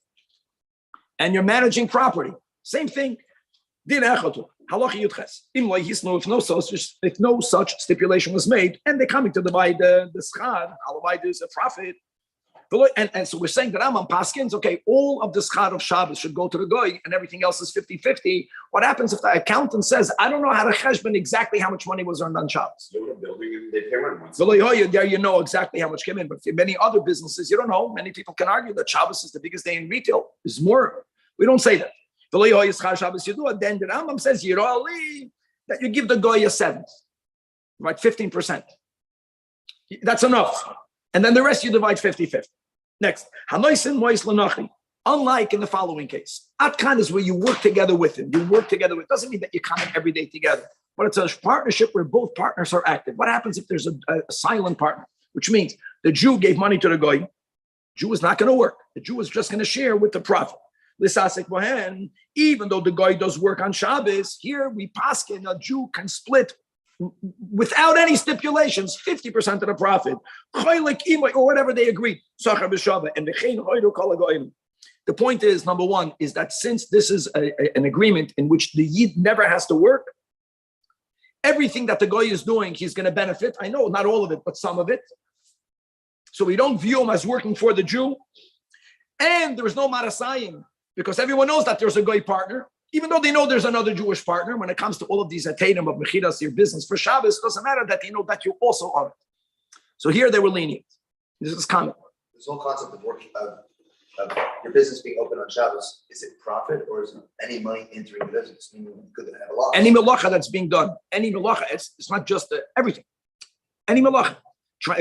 And you're managing property. Same thing. If no such stipulation was made, and they're coming to divide the schar, there's a profit. And so we're saying that Rambam Paskins, okay, all of the schar of Shabbos should go to the Goy, and everything else is 50-50. What happens if the accountant says, I don't know how to cheshbon exactly how much money was earned on Shabbos? They were building and they pay rent once. There you know exactly how much came in. But for many other businesses, you don't know. Many people can argue that Shabbos is the biggest day in retail. There's more. We don't say that. Then the Rambam says, that you give the Goy a 7th, right? 15%. That's enough. And then the rest you divide 50-50. Next, unlike in the following case, Atkan is where you work together with him. Doesn't mean that you come in every day together, but it's a partnership where both partners are active. What happens if there's a silent partner? Which means the Jew gave money to the Goy. Jew is not going to work. The Jew is just going to share with the prophet. Even though the Goy does work on Shabbos, here we paskin a Jew can split without any stipulations 50% of the profit, or whatever they agree. The point is, number one, is that since this is an agreement in which the Yid never has to work, everything that the Goy is doing, he's going to benefit. I know not all of it, but some of it. So we don't view him as working for the Jew. And there is no marasayim, because everyone knows that there's a Goy partner. Even though they know there's another Jewish partner, when it comes to all of these atadim of mechiras, your business for Shabbos, it doesn't matter that they know that you also are. So here they were lenient. This is common. This whole concept of working of your business being open on Shabbos, is it profit or is it any money entering the business? I mean, could have a loss. Any melacha that's being done, it's not just everything. Any melacha.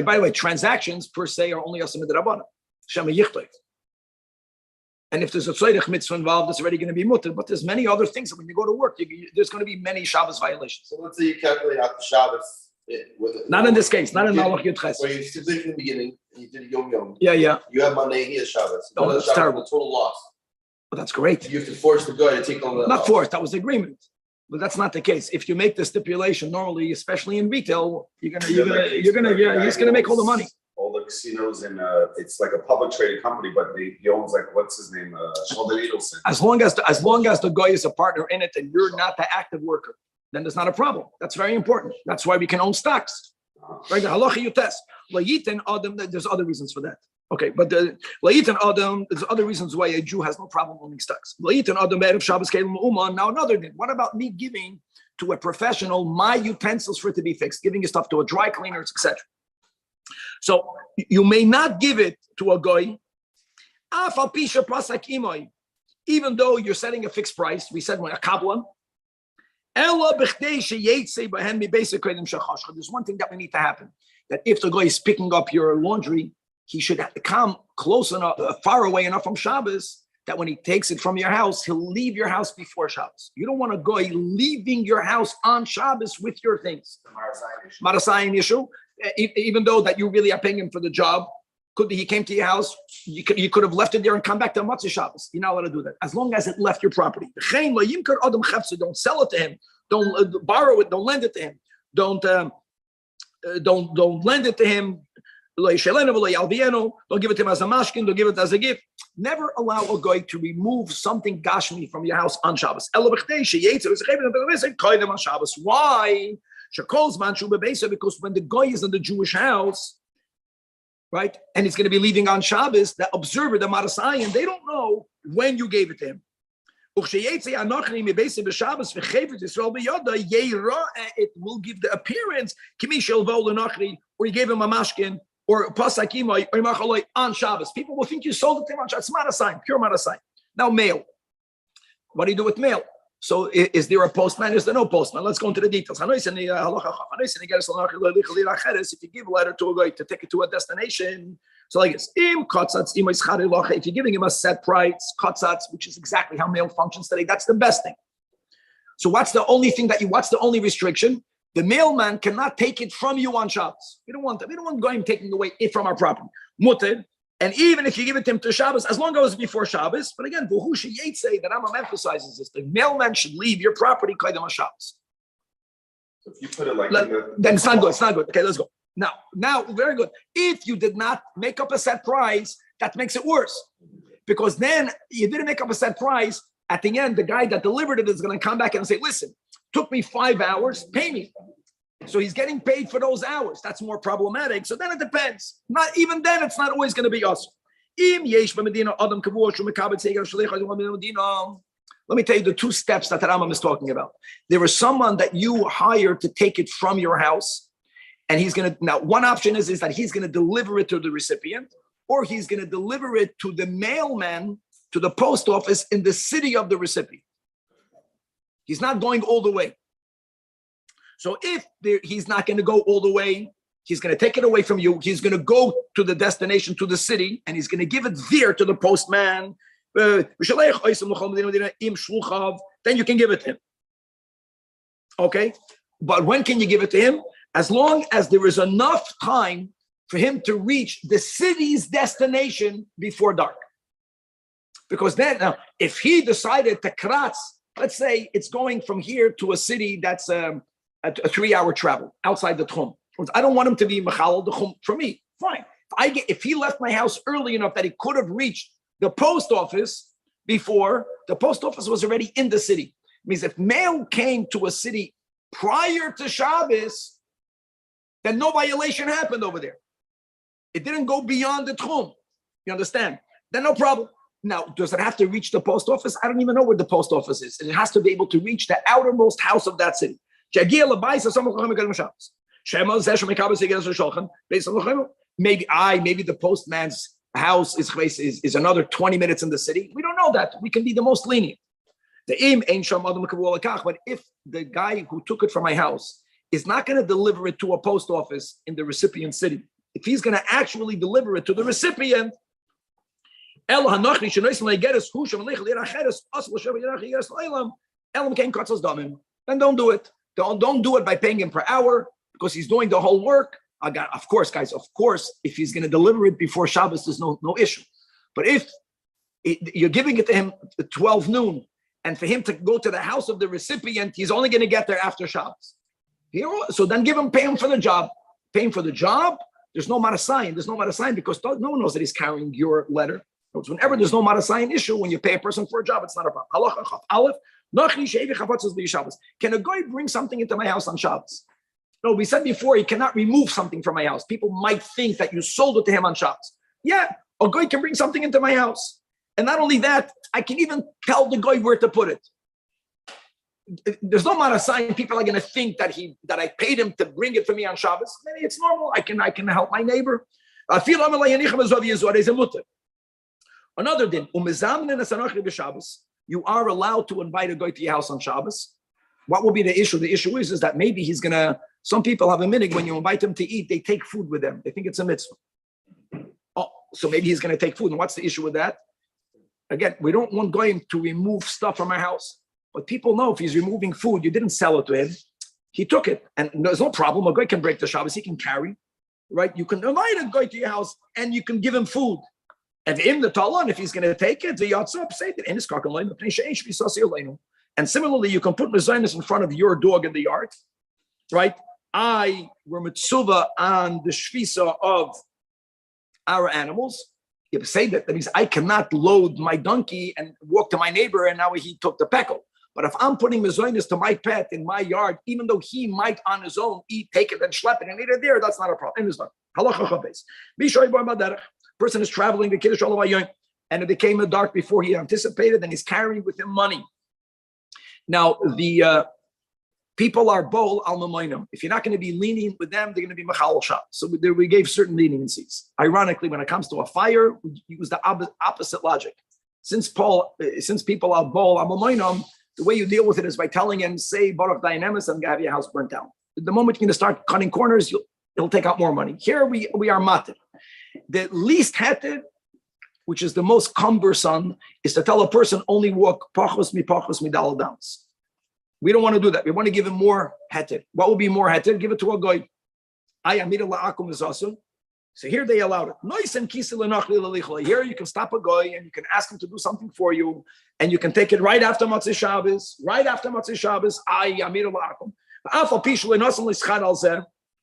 By the way, transactions per se are only asim d'rabbanan. Shema yichtov. And if there's a tzedek mitzvah involved, it's already going to be mutter. But there's many other things that when you go to work, there's going to be many Shabbos violations. So let's say you calculate out the Shabbos. Not in this case, not in Malach Yud Ches. Where you stipulated in the beginning, and you did Yom Yom. Yeah. You have Monday, he has Shabbos. No, that's Shabbos, terrible. The total loss. But that's great. You have to force the guy to take on the Not forced, that was the agreement. But that's not the case. If you make the stipulation normally, especially in retail, he's gonna make all the money. All the casinos and it's like a public traded company, but he owns like what's his name, Sheldon Adelson. As long as the guy is a partner in it and you're not the active worker, then there's not a problem. That's very important. That's why we can own stocks. Right? The halacha you test. Layitin adam. There's other reasons for that. Okay, but the layitin adam. There's other reasons why a Jew has no problem owning stocks. Layitin adam be'erev Shabbos kelim uman. Now another thing. What about me giving to a professional my utensils for it to be fixed? Giving your stuff to a dry cleaner, etc. So you may not give it to a goy. Even though you're setting a fixed price, we said when a kabbalah. There's one thing that we need to happen, that if the guy is picking up your laundry, he should come close enough, far away enough from Shabbos, that when he takes it from your house, he'll leave your house before Shabbos. You don't want a guy leaving your house on Shabbos with your things. Marasayan issue, even though that you really are paying him for the job. He came to your house, you could have left it there and come back to Matzah Shabbos. You're not allowed to do that, as long as it left your property. Don't sell it to him. Don't borrow it. Don't lend it to him. Don't lend it to him. Don't give it to him as a mashkin. Don't give it as a gift. Never allow a guy to remove something gashmi from your house on Shabbos. Why? Because when the guy is in the Jewish house, right, and he's going to be leaving on Shabbos, the observer, the Marasayan, they don't know when you gave it to him. It will give the appearance, or you gave him a mashkin, or pasakimai, or machaloi on Shabbos. People will think you sold it to him on Shabbos. It's Marasayan, pure Marasayan. Now, mail. What do you do with mail? So is there a postman? Is there no postman? Let's go into the details. If you give a letter to a guy to take it to a destination, so like this, if you're giving him a set price, kotzatz, which is exactly how mail functions today, that's the best thing. So what's the only restriction? The mailman cannot take it from you on Shabbos. We don't want that. We don't want going taking away it from our property. Mutter. And even if you give it to him to Shabbos, as long as it's before Shabbos, but again, say that Rambam emphasizes this: the mailman should leave your property kaidam Shabbos. So if you put it like then it's not good. It's not good. Okay, let's go. Now, very good. If you did not make up a set price, that makes it worse, because then you didn't make up a set price. At the end, the guy that delivered it is going to come back and say, "Listen, took me 5 hours. Pay me." So he's getting paid for those hours. That's more problematic. So then it depends. Not even then, it's not always going to be us. Let me tell you the two steps that the Rambam is talking about. There is someone that you hire to take it from your house, and he's going to, now one option is that he's going to deliver it to the recipient, or he's going to deliver it to the mailman, to the post office in the city of the recipient. He's not going all the way. So if he's not going to go all the way, he's going to take it away from you. He's going to go to the destination, to the city, and he's going to give it there to the postman. Then you can give it to him. Okay? But when can you give it to him? As long as there is enough time for him to reach the city's destination before dark. Because then, now, if he decided to kratz, let's say it's going from here to a city that's a 3-hour travel outside the Tchum. I don't want him to be Machal the Chum for me. Fine. If he left my house early enough that he could have reached the post office before, the post office was already in the city. It means if mail came to a city prior to Shabbos, then no violation happened over there. It didn't go beyond the Tchum. You understand? Then no problem. Now, does it have to reach the post office? I don't even know where the post office is. And it has to be able to reach the outermost house of that city. Maybe the postman's house is another 20 minutes in the city. We don't know that. We can be the most lenient. But if the guy who took it from my house is not going to deliver it to a post office in the recipient city, if he's going to actually deliver it to the recipient, then don't do it. Don't do it by paying him per hour, because he's doing the whole work. Of course, guys, if he's going to deliver it before Shabbos, there's no issue. But if you're giving it to him at 12 noon, and for him to go to the house of the recipient, he's only going to get there after Shabbos. So then pay him for the job. Pay him for the job. There's no marasayin. There's no marasayin because no one knows that he's carrying your letter. Whenever there's no marasayin issue, when you pay a person for a job, it's not a problem. Halacha Aleph. Can a guy bring something into my house on Shabbos? No, we said before, he cannot remove something from my house. People might think that you sold it to him on Shabbos. Yeah, a guy can bring something into my house. And not only that, I can even tell the guy where to put it. There's no amount of sign people are going to think that I paid him to bring it for me on Shabbos. Maybe it's normal. I can help my neighbor. Another din, you are allowed to invite a guy to your house on Shabbos. What will be the issue? The issue is that maybe some people have a minhag when you invite them to eat, they take food with them. They think it's a mitzvah. Oh, so maybe he's going to take food. And what's the issue with that? Again, we don't want going to remove stuff from our house. But people know if he's removing food, you didn't sell it to him. He took it. And there's no problem. A guy can break the Shabbos. He can carry. Right? You can invite a guy to your house and you can give him food. And in the Talon, if he's going to take it, the Yatzab say that in his kakalin. And similarly, you can put mezainis in front of your dog in the yard. Right? We're mitzvah on the shvisa of our animals. You say that means I cannot load my donkey and walk to my neighbor and now he took the peckle. But if I'm putting mezainis to my pet in my yard, even though he might on his own take it and schlep it and eat it there, that's not a problem. Person is traveling to Kiddush Olam and it became dark before he anticipated and he's carrying with him money. Now, the people are bol al mamoinam. If you're not going to be lenient with them, they're going to be machal shah. So we gave certain leniencies. Ironically, when it comes to a fire, we use the opposite logic. Since people are bol al mamoinam, the way you deal with it is by telling him, say Baruch Dayanemis, and have your house burnt down. The moment you're going to start cutting corners, he'll take out more money. Here we are matir. The least heter, which is the most cumbersome, is to tell a person only walk pachos midal downs. We don't want to do that. We want to give him more heter. What will be more heter? Give it to a guy. So here they allowed it. Here you can stop a guy and you can ask him to do something for you, and you can take it right after Matzah Shabbos. Right after Matzah Shabbos,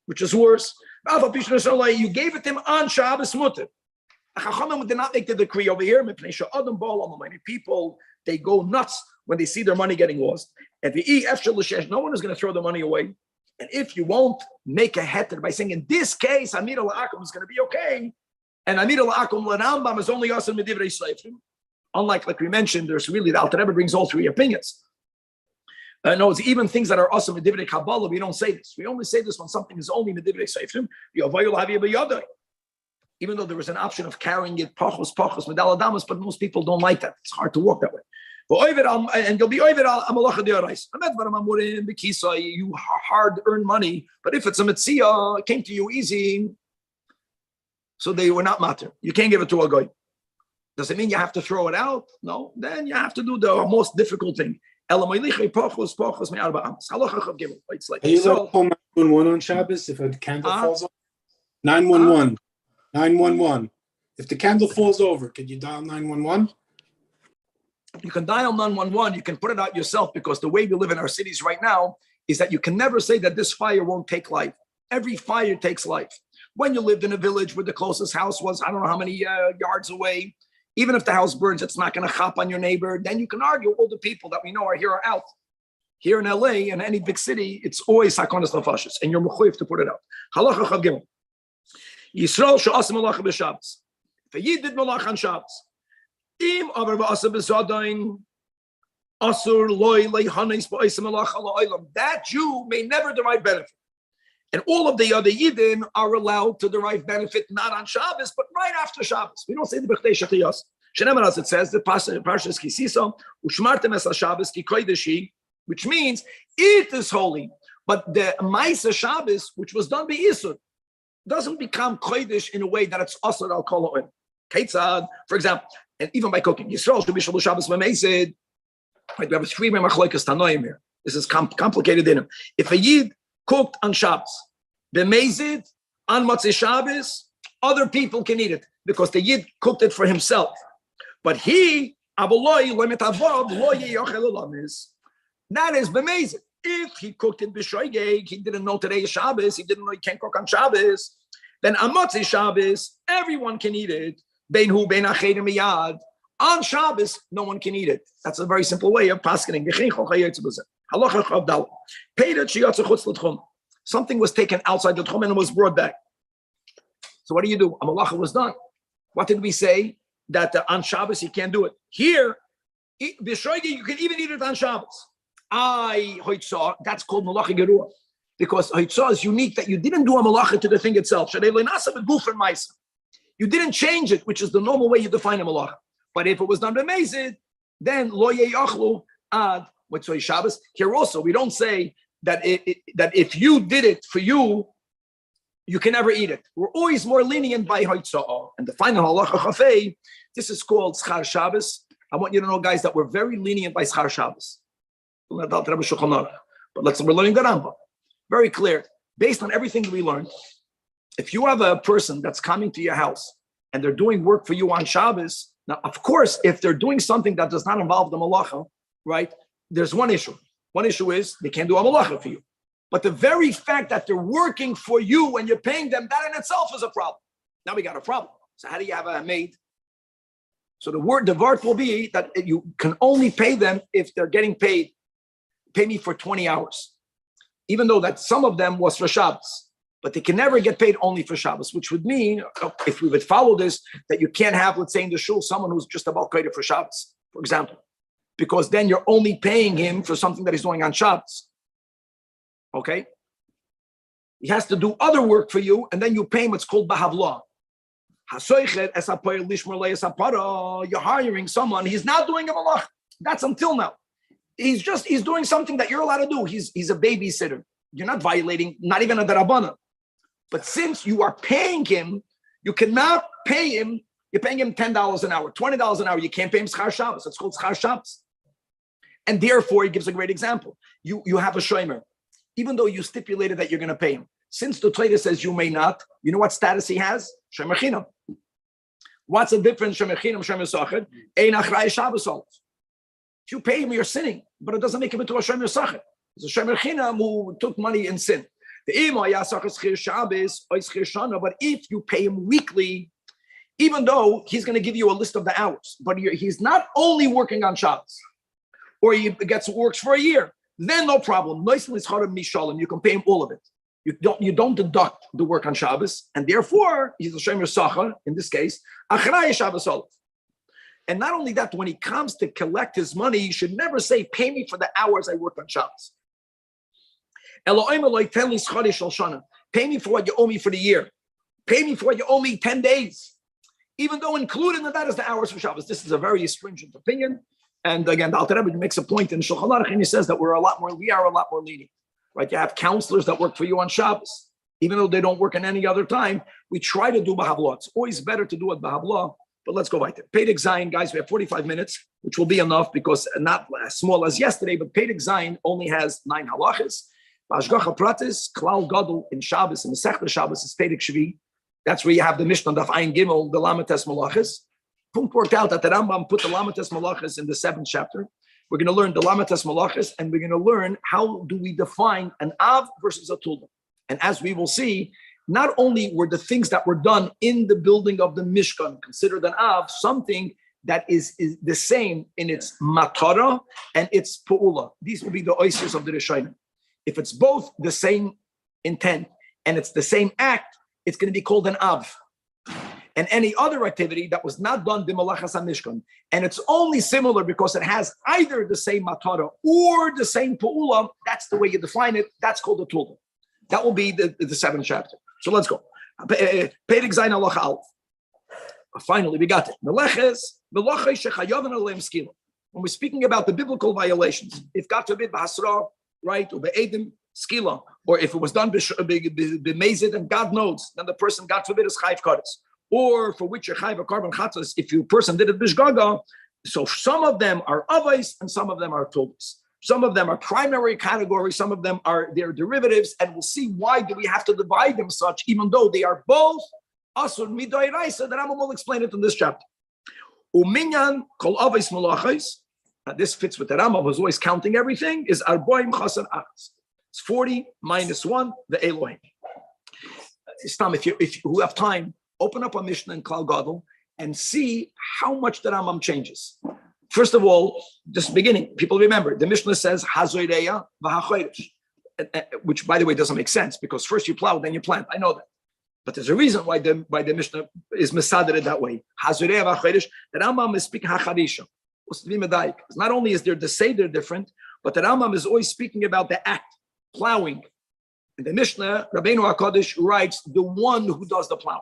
which is worse. You gave it to him on Shabbos mutter. Chachamim did not make the decree over here. People, they go nuts when they see their money getting lost. And no one is going to throw the money away. And if you won't make a heter by saying, in this case, Amir al-Akum is going to be okay, and Amir al-Akum l'Rambam is only us in Medivrei Seifrim. Unlike, like we mentioned, there's really, the Alter Rebbe brings all three opinions. No, it's even things that are awesome in Divrei Kabbalah, we don't say this. We only say this when something is only Medivrei Seifrim. Even though there was an option of carrying it, pachos, medal adamas, but most people don't like that. It's hard to walk that way. And you'll be over al amalacha deorais. You hard-earned money, but if it's a mitzvah, it came to you easy, so they were not matter. You can't give it to a guy. Does it mean you have to throw it out? No. Then you have to do the most difficult thing. It's like Are you allowed to call 911 on Shabbos if a candle falls over? 911. 911. If the candle falls over, can you dial 911? You can dial 911, you can put it out yourself, because the way we live in our cities right now is that you can never say that this fire won't take life. Every fire takes life. When you lived in a village where the closest house was, I don't know how many yards away, even if the house burns, it's not going to chop on your neighbor. Then you can argue all the people that we know are here are out. Here in LA, in any big city, it's always sakonas nefashos, and you're mechuyev to put it out. Halacha chav gimel. Yisrael she'asim malacha b'Shabbos. If a yid did malach on Shabbos, that Jew may never derive benefit. And all of the other Yidden are allowed to derive benefit not on Shabbos, but right after Shabbos. We don't say the B'chtei Shechiyos. Shenemar, as it says, the Parshas Kisisa, Ushmartem es Shabbos ki kodeshi, which means it is holy. But the Ma'aseh Shabbos, which was done by Isur, doesn't become kodesh in a way that it's asur al kol ha'olim. Ketzad, for example, and even by cooking, Yisrael should be Shabbos Shabbos Mameisid. Right, we have 3 machlokes tanoim here. This is complicated in him. If a Yid cooked on Shabbos, B'meizid, on Matzah Shabbos, other people can eat it because the Yid cooked it for himself. But he, that is B'meizid. If he cooked it b'shoigeg, he didn't know today is Shabbos, he didn't know he can't cook on Shabbos, then on Matzah Shabbos, everyone can eat it. Bein hu bein achedim miyad. On Shabbos, no one can eat it. That's a very simple way of paskening. Halacha chav dal. Peidat sheyatzu chutz l'tchum. Something was taken outside the Tchum and was brought back. So what do you do? A malacha was done. What did we say? That on Shabbos you can't do it. Here, b'shoige you can even eat it on Shabbos. That's called malacha gerua. Because hoitzah is unique that you didn't do a malacha to the thing itself. You didn't change it, which is the normal way you define a malacha. But if it was done b'mezid, then lo yeyachlu ad motzei Shabbos. Here also, we don't say that that if you did it for you, you can never eat it. We're always more lenient by hoitzah. And the final halacha chafei, this is called schar Shabbos. I want you to know, guys, that we're very lenient by schar Shabbos. But we're learning the Rambam. Very clear. Based on everything that we learned, if you have a person that's coming to your house and they're doing work for you on Shabbos, now, of course, if they're doing something that does not involve the malacha, right, there's one issue. One issue is they can't do a malacha for you. But the very fact that they're working for you and you're paying them, that in itself is a problem. Now we got a problem. So how do you have a maid? So the vart will be that you can only pay them if they're getting paid. Pay me for 20 hours. Even though that some of them was for Shabbos, but they can never get paid only for Shabbos, which would mean, if we would follow this, that you can't have, let's say in the shul, someone who's just about credit for Shabbos, for example, because then you're only paying him for something that he's doing on Shabbos. Okay? He has to do other work for you, and then you pay him what's called bahavla. You're hiring someone, he's not doing a malach. That's until now. He's doing something that you're allowed to do. He's a babysitter. You're not violating, not even a darabana. But since you are paying him, you cannot pay him. You're paying him $10 an hour, $20 an hour. You can't pay him schar Shabbos. It's called schar Shabbos. And therefore, he gives a great example. You have a shomer, even though you stipulated that you're going to pay him. Since the Torah says you may not, you know what status he has? Shomer chinam. What's the difference? Shomer chinam, shomer sachar. Ein achrei Shabbos. If you pay him, you're sinning, but it doesn't make him into a shomer sachar. It's a shomer chinam who took money in sin. But if you pay him weekly, even though he's going to give you a list of the hours, but he's not only working on Shabbos, or he works for a year, then no problem. You can pay him all of it. You don't deduct the work on Shabbos, and therefore he's a shomer sachar in this case. Achrei Shabbos olav. And not only that, when he comes to collect his money, you should never say, "Pay me for the hours I worked on Shabbos." Pay me for what you owe me for the year. Pay me for what you owe me 10 days. Even though included in that is the hours for Shabbos. This is a very stringent opinion. And again, the Alter Rebbe makes a point in Shulchan Aruch, and he says that we are a lot more lenient. Right? You have counselors that work for you on Shabbos. Even though they don't work in any other time, we try to do Bahavlah. It's always better to do it Bahavlah. But let's go right there. Peidik Zayin, guys, we have 45 minutes, which will be enough because not as small as yesterday, but Peidik Zayin only has 9 halachas. Bashgacha Pratis, Klal Gadol in Shabbos, in the Sechta Shabbos is Peidik Shvi. That's where you have the Mishnah Daf Ayin Gimel, the Lamates Malachas. Punkt worked out that the Rambam put the Lamates Malachas in the 7th chapter. We're going to learn the Lamates Malachas, and we're going to learn how do we define an Av versus a Tulda. And as we will see, not only were the things that were done in the building of the Mishkan considered an Av, something that is the same in its matara and its pu'ula. These will be the oysters of the Rishonim. If it's both the same intent and it's the same act, it's going to be called an Av. And any other activity that was not done b'malachas hamishkan, and it's only similar because it has either the same matara or the same pu'ula, that's the way you define it. That's called a tulda. That will be the 7th chapter. So let's go. Peidik Zayin halacha aleph. Finally, we got it. When we're speaking about the biblical violations, if God forbid b'hasra, right, or be'edim skila, or if it was done b'mezid and God knows, then the person, God forbid, is chayv kares. Or for which you're chayv a carbon chatzas, if your person did it b'shgaga. So some of them are avos and some of them are tuldas. Some of them are primary categories, some of them are their derivatives, and we'll see why do we have to divide them such, even though they are both asur midoiraisa. The Rambam will explain it in this chapter. Uminyan kol avos malachos. This fits with the Rambam, who's always counting everything, is arboim chasan achas. It's 40 minus 1, the Elohim. Istam, if you have time, open up a Mishnah in Klal Gadol and see how much the Rambam changes. First of all, just beginning, people remember, the Mishnah says, Hazoireya v'hachoyresh. which by the way doesn't make sense because first you plow, then you plant. I know that. But there's a reason why the Mishnah is mesadered that way. The Rambam is speaking hacharisha. Not only is there the seder different, but the Rambam is always speaking about the act, plowing. In the Mishnah, Rabbeinu HaKadosh writes the one who does the plowing.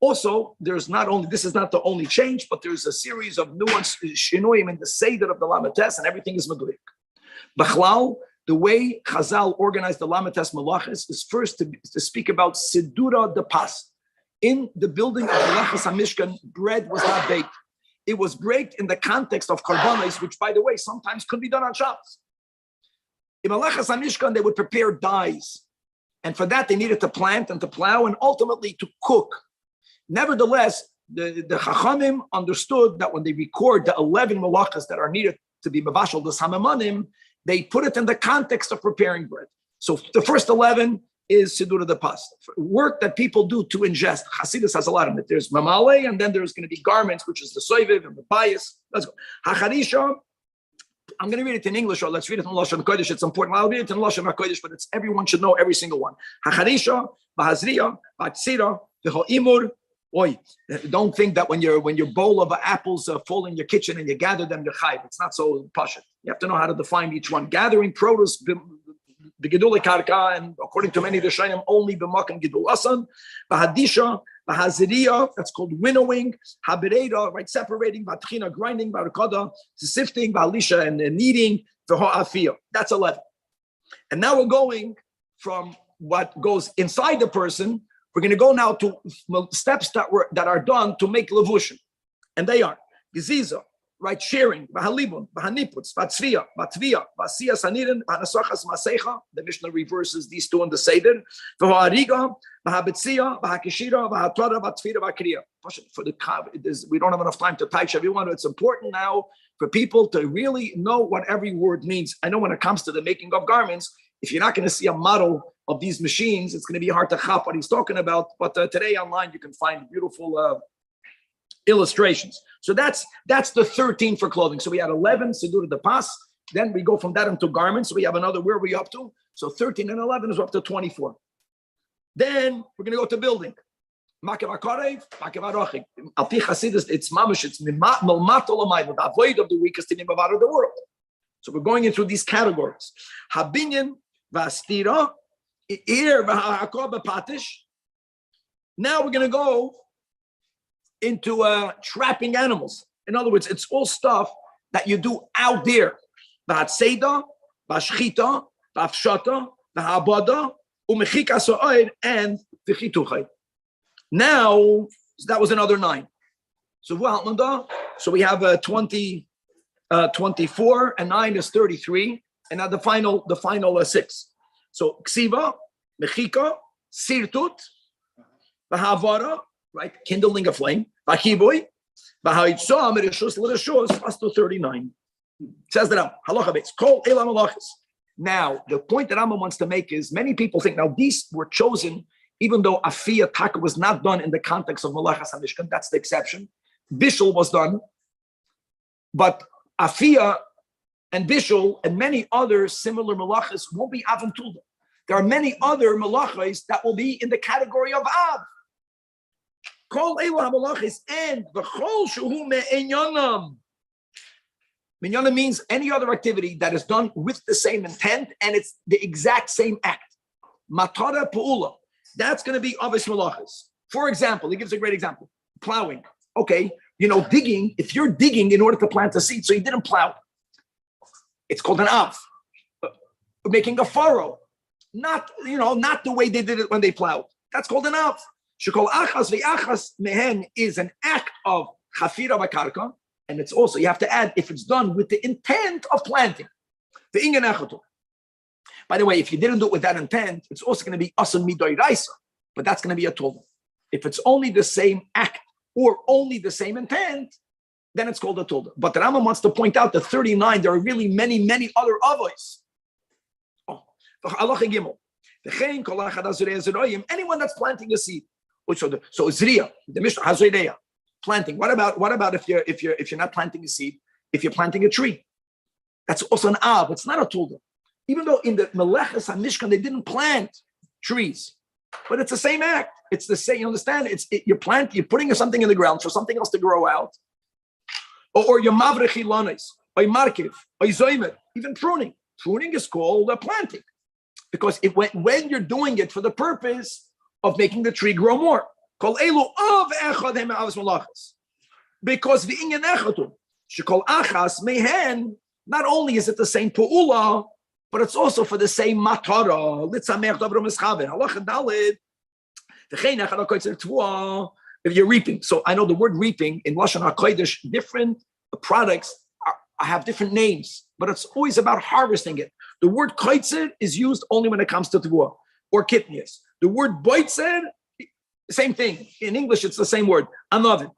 Also, there's not only, this is not the only change, but there's a series of nuance shinoim in the seder of the Lamates, and everything is meduyik. B'chlal, the way Chazal organized the Lamates Malachas is first to speak about Sidura de Pas. In the building of the Lachas HaMishkan, bread was not baked. It was baked in the context of Karbanos, which, by the way, sometimes could be done on Shabbos. In Lachas HaMishkan, they would prepare dyes. And for that, they needed to plant and to plow and ultimately to cook. Nevertheless, the Chachamim understood that when they record the 11 malachas that are needed to be mevashal the samamanim, they put it in the context of preparing bread. So the first 11 is Sidura de Pas, work that people do to ingest. Hasidus has a lot of it. There's mamale, and then there's going to be garments, which is the soiviv and the bias. Let's go. Hacharisha, I'm going to read it in English, or let's read it in Lashon HaKodesh. It's important. I'll read it in Lashon HaKodesh, but it's everyone should know every single one. Hacharisha, Bahazriya, Batzira, V'ho'imur. Oi, don't think that when your bowl of apples fall in your kitchen and you gather them, you're chayv. It's not so pashut. You have to know how to define each one. Gathering produce, the gedule karka, and according to many of the shayim, only the makam gedul asan, bahadisha, bahaziriya, that's called winnowing, habireda, right, separating, batchina, grinding, barakada, sifting, bahalisha, and kneading, v'ho'afiyah. That's 11. And now we're going from what goes inside the person. We're going to go now to steps that are done to make levushim, and they are geziza, right, shearing, bahalibun, bahaniputs, batzriya, batvia, basiya sanirin, bahanasachas masecha. The Mishnah reverses these two in the seder. V'ho'ariga, bahabetzia, bahakishira, bahatrada, batvira, bakriya. For the we don't have enough time to touch everyone. It's important now for people to really know what every word means. I know when it comes to the making of garments, if you're not going to see a model of these machines, it's going to be hard to chop what he's talking about. But today online, you can find beautiful illustrations. So that's the 13 for clothing. So we had 11, Sidura de Pas. Then we go from that into garments. So we have another, where are we up to? So 13 and 11 is up to 24. Then we're going to go to building. Makev HaKarev, Makev HaRachik. Alpi Chasidus, it's mamash, it's milmat olamai, the avoid of the weakest in the world. So we're going into these categories. Habinyan, Vastira, now we're going to go into trapping animals. In other words, it's all stuff that you do out there. And now, that was another 9. So we have 24, and 9 is 33, and now the final 6. So ksiva, mechika, sirtut, v'havara, right, kindling a flame, v'chiboy, v'hayitzah, merishus l'rishus, us to 39. It says that halacha base, kol elam halachas. Now, the point that Rambam wants to make is many people think, now these were chosen, even though afiyah taka was not done in the context of malachas hamishkan, that's the exception. Bishul was done, but afiyah and bishul and many other similar malachas won't be av and tulda. There are many other malachas that will be in the category of av. Kol elu malachas and v'chol shuhu me'enyanam. Minyanam means any other activity that is done with the same intent and it's the exact same act. Matara pu'ula. That's going to be avis malachas. For example, he gives a great example. Plowing. Okay, digging. If you're digging in order to plant a seed, so you didn't plow, it's called an av. Making a furrow, not the way they did it when they plowed. That's called an av. Shekol achas ve'achas mehen is an act of chafira b'karka, and it's also, you have to add, if it's done with the intent of planting. The ingen echatu. By the way, if you didn't do it with that intent, it's also going to be asan midoi raisa, but that's going to be a tolda. If it's only the same act or only the same intent, then it's called a tolda. But the Rambam wants to point out that 39, there are really many, many other avois. Anyone that's planting a seed. So zriya, the Mishnah hazreya, planting. What about if you're not planting a seed? If you're planting a tree, that's also an av. It's not a tolda. Even though in the Melechas HaMishkan, they didn't plant trees, but it's the same act. It's the same, you understand? You're putting something in the ground for something else to grow out. Or you're Mavrechi Lanes, or Markiv, or Zoimer, even pruning. Pruning is called a planting. Because when you're doing it for the purpose of making the tree grow more. Because the inyan echatu, shekol achas mehen, not only is it the same pu'ula, but it's also for the same matara. If you're reaping, so I know the word reaping in Lashon HaKodesh, different products have different names, but it's always about harvesting it. The word koitzer is used only when it comes to tevuah or kitnias. The word boitzer, same thing. In English, it's the same word, anavin.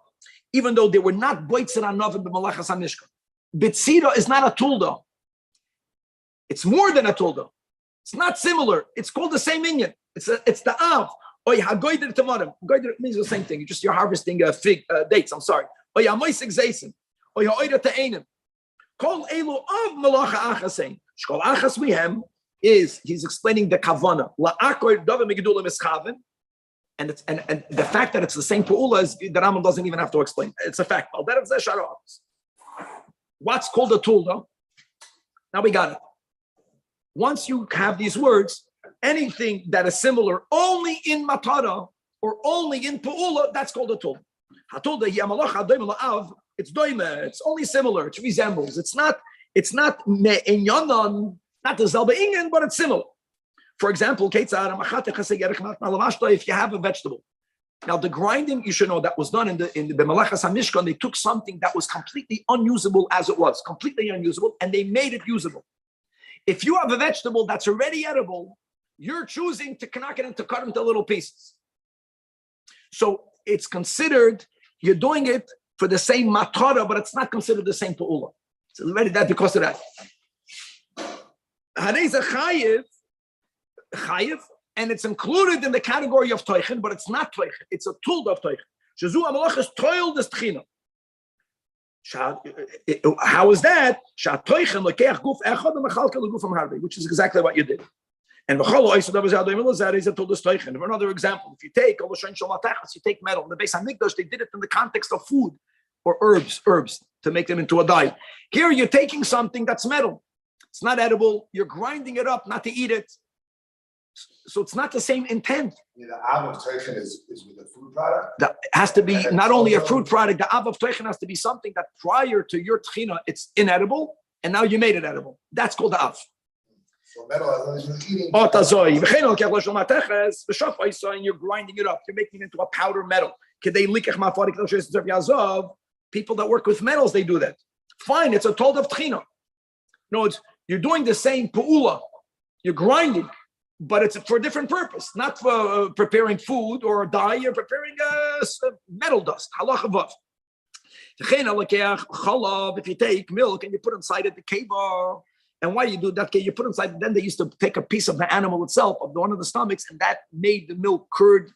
Even though they were not boitzer anavin b'malachas hamishkan. Bitzira is not a tulda. It's more than a tulda. It's not similar. It's called the same inyan. It's the av. Oy hagoyder tamarim. Goyder means the same thing. You're harvesting fig dates. I'm sorry. Oy hamoisik zaysim. Oy haoyder ta'enim. Kol elu av malacha achasein. Shkol achas mihem is he's explaining the kavana. La'akoy dava megidula mischaven. And the fact that it's the same pu'ula is the Rambam doesn't even have to explain. It's a fact. What's called a tulda? Now we got it. Once you have these words, anything that is similar only in matara or only in pu'ula, that's called a tulda. It's doime. It's only similar. It resembles. It's not me'inyanan, not the zalba ingen, but it's similar. For example, if you have a vegetable. Now the grinding, you should know, that was done in the B'malachas HaMishkan. They took something that was completely unusable as it was, completely unusable, and they made it usable. If you have a vegetable that's already edible, you're choosing to knock it and to cut it into little pieces. So it's considered, you're doing it for the same matara, but it's not considered the same pu'ula. So already that because of that. Chayiv, and it's included in the category of toichen, but it's not toichen. It's a tool of toichen. Shazu amalach is toil des tchina. How is that? Which is exactly what you did. And another example, if you take metal, in the Beis Hamikdash, they did it in the context of food or herbs to make them into a dye. Here you're taking something that's metal. It's not edible. You're grinding it up, not to eat it. So it's not the same intent. Yeah, the av of Teichen is with a food product. That has to be not only a fruit product. The av of Teichen has to be something that prior to your tchina, it's inedible, and now you made it edible. That's called the av. So metal, as long as you're eating. And you're grinding it up. You're making it into a powder metal. People that work with metals, they do that. Fine, it's a told of tchina. No, you're doing the same pu'ula. You're grinding. But it's for a different purpose, not for preparing food or dye. You're preparing metal dust. Halacha vav. If you take milk and you put inside it the kiva, and why you do that? You put inside. Then they used to take a piece of the animal itself, of one of the stomachs, and that made the milk curd.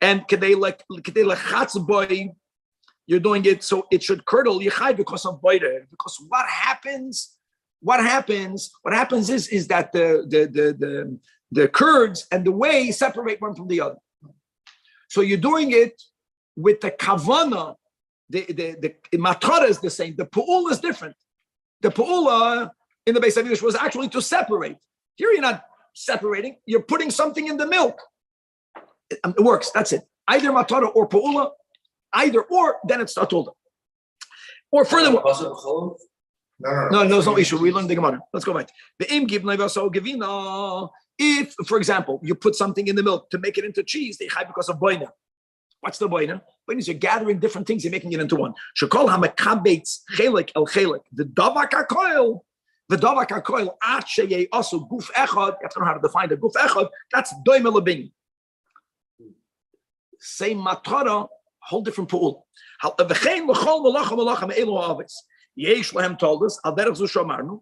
And you're doing it so it should curdle yichai because of boider. Because what happens? What happens is that the curds and the whey separate one from the other. So you're doing it with the kavana. The matara is the same. The pu'ula is different. The pu'ula in the Beis Hamikdash was actually to separate. Here you're not separating. You're putting something in the milk. It works. That's it. Either matara or pu'ula. Either or, then it's tatulda. Or furthermore. No, there's no issue. We learned the Gemara. Let's go back. If, for example, you put something in the milk to make it into cheese, they hide because of boina. What's the boina? Boina is you're gathering different things, you're making it into one. Shekol hamakabetz chelik el chelik. The davak hakoil at sheyei also guf echad. You have to know how to define the guf echad. That's doime lebin. Same matara, whole different pool. V'chein l'chol malacha malacha me'elu ha'avis. Yesh Lahem told us, Al Derech Zu Shomarnu,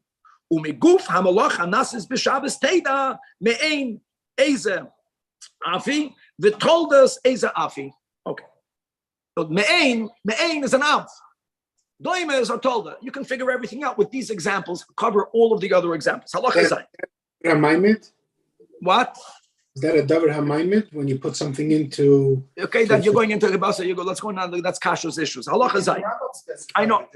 Umiguf Hamalach Hanasis B'Shabbos Teda Me'ein Eze Afi, they told us Eze Afi. Okay. So Me'ein is an Av. Doimez are told that you can figure everything out with these examples, cover all of the other examples. Halacha Zayin. Hamaimet? What? Is that a davar hamaimet when you put something into? Okay, that you're going into the basa. You go. Let's go now. That's Kasha's issues. Halacha Zayin. I know.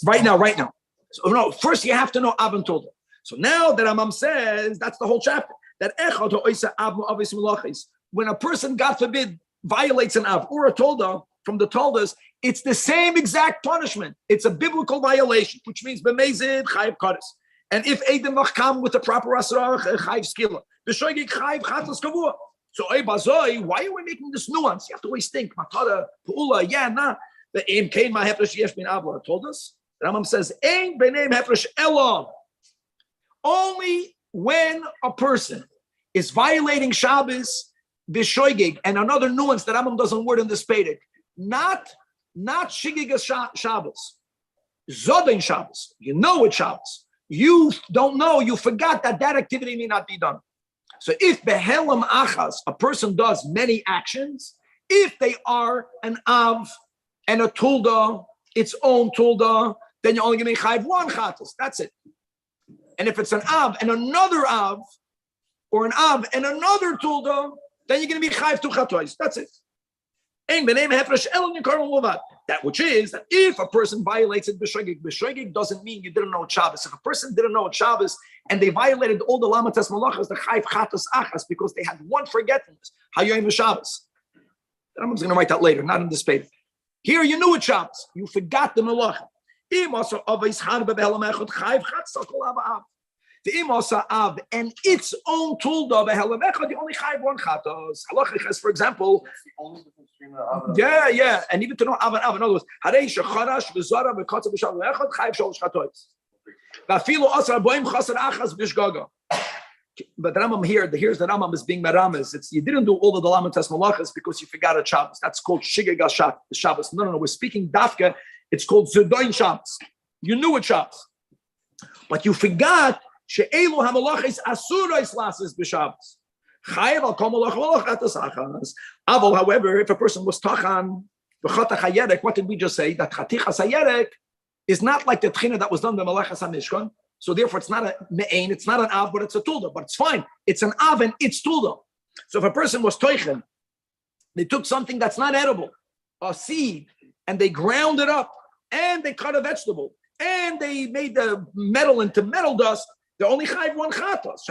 Right now. So no, first you have to know Av and Tolda. So now that Amam says that's the whole chapter. That echad ha'oisa av mu'avis melachis. When a person, God forbid, violates an Av or a Tolda from the Toldas, it's the same exact punishment. It's a biblical violation, which means b'mezid chayiv kares. And if Eidim Machkam with the proper Asrach, Chayiv Skila. B'shoigig Chayiv Chatas Kavua. So, Bazoi, why are we making this nuance? You have to always think, Matara, Pu'ula, yeah, nah. The Aim Kain Ma Hefresh Yesh Bin Avla told us. The Rambam says, Ain Benem Hefresh Elon. Only when a person is violating Shabbos, B'shoigig, and another nuance that Rambam doesn't word in this Pedic, not Shigig Shabbos. Zodain Shabbos. You know it's Shabbos. You don't know, you forgot that activity may not be done. So if behelam achas, a person does many actions, if they are an av and a tulda, its own tulda, then you're only going to chayv one chatos. That's it. And if it's an av and another av, or an av and another tulda, then you're going to be chayv two chatos. That's it. That which is that if a person violates it, b'shogig doesn't mean you didn't know it's Shabbos. If a person didn't know it's Shabbos and they violated all the lamatas malachas, the chayv chatas achas, because they had one forgetfulness, hayoyim Shabbos. I'm going to write that later, not in this paper. Here you knew it's Shabbos, you forgot the malacha. The imasa av and its own tulda behelamechad, you only chayv one chatos. Halacha, for example. Yeah, and even to know av and av. In other words, harei shecharash v'zara v'katza b'shav v'echad chayv shalosh chatos. V'afilu asar boim chasar achas b'shgaga. But the Rambam here's the Rambam is being merames. It's you didn't do all of the lamatas malachas because you forgot a Shabbos. That's called shigeg Shabbos. No. We're speaking dafka. It's called zedoin Shabbos. You knew it Shabbos, but you forgot. She'elu hamalachis asurais lasis b'Shabbos. Chayev al kol malach malachatas achas. Aval, however, if a person was tachan b'chatach hayerek, what did we just say? That chatichas hayerek is not like the tchina that was done by malachas hamishkan. So therefore, it's not a me'ain, it's not an av, but it's a tulda. But it's fine. It's an av and it's tulda. So if a person was toichen, they took something that's not edible, a seed, and they ground it up, and they cut a vegetable, and they made the metal into metal dust. They only chayv one chatos.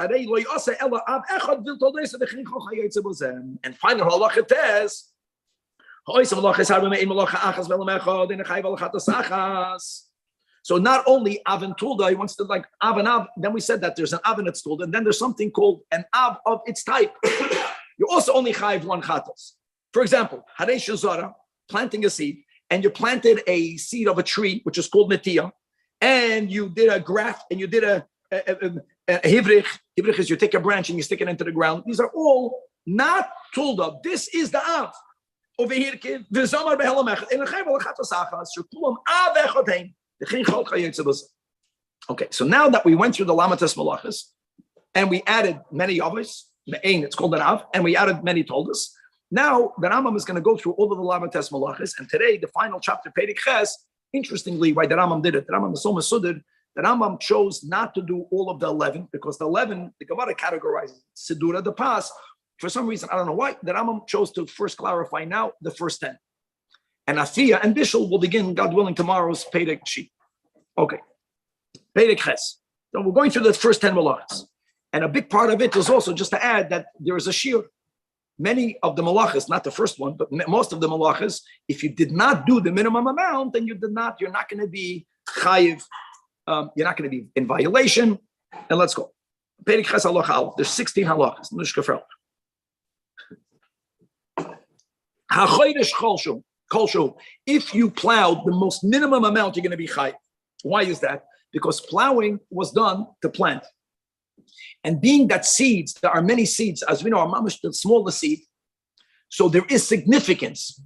And final halacha says, so not only av and tulda, he wants to like av and av. Then we said that there's an av and its tulda, and then there's something called an av of its type. You also only chayv one chatos. For example, harei shazara, planting a seed, and you planted a seed of a tree, which is called netiyah, and you did a graft, and you did a hivrich. Hivrich is you take a branch and you stick it into the ground. These are all not tulda. This is the av. Over here, kid. Okay, so now that we went through the lamatas malachas and we added many others, it's called an av, and we added many toldas. Now the Rambam is going to go through all of the lamatas malachas, and today the final chapter, Perek Ches. Interestingly, why the Rambam did it? The Rambam is so masudid. The Rambam chose not to do all of the 11 because the 11, the Gemara categorizes Sidura, the Pas. For some reason, I don't know why, the Rambam chose to first clarify now the first 10. And Afia and Bishul will begin, God willing, tomorrow's Perek sheet. Okay. Perek Ches. So we're going through the first 10 malachas. And a big part of it is also just to add that there is a shiur. Many of the malachas, not the first one, but most of the malachas, if you did not do the minimum amount, then you're not going to be chayiv. You're not going to be in violation. And let's go. Perek Ches halacha aleph. There's 16 halachas. Hachodesh kolshu. If you plowed the most minimum amount, you're going to be chayiv. Why is that? Because plowing was done to plant. And being that seeds, there are many seeds, as we know, our mamash, the smallest seed. So there is significance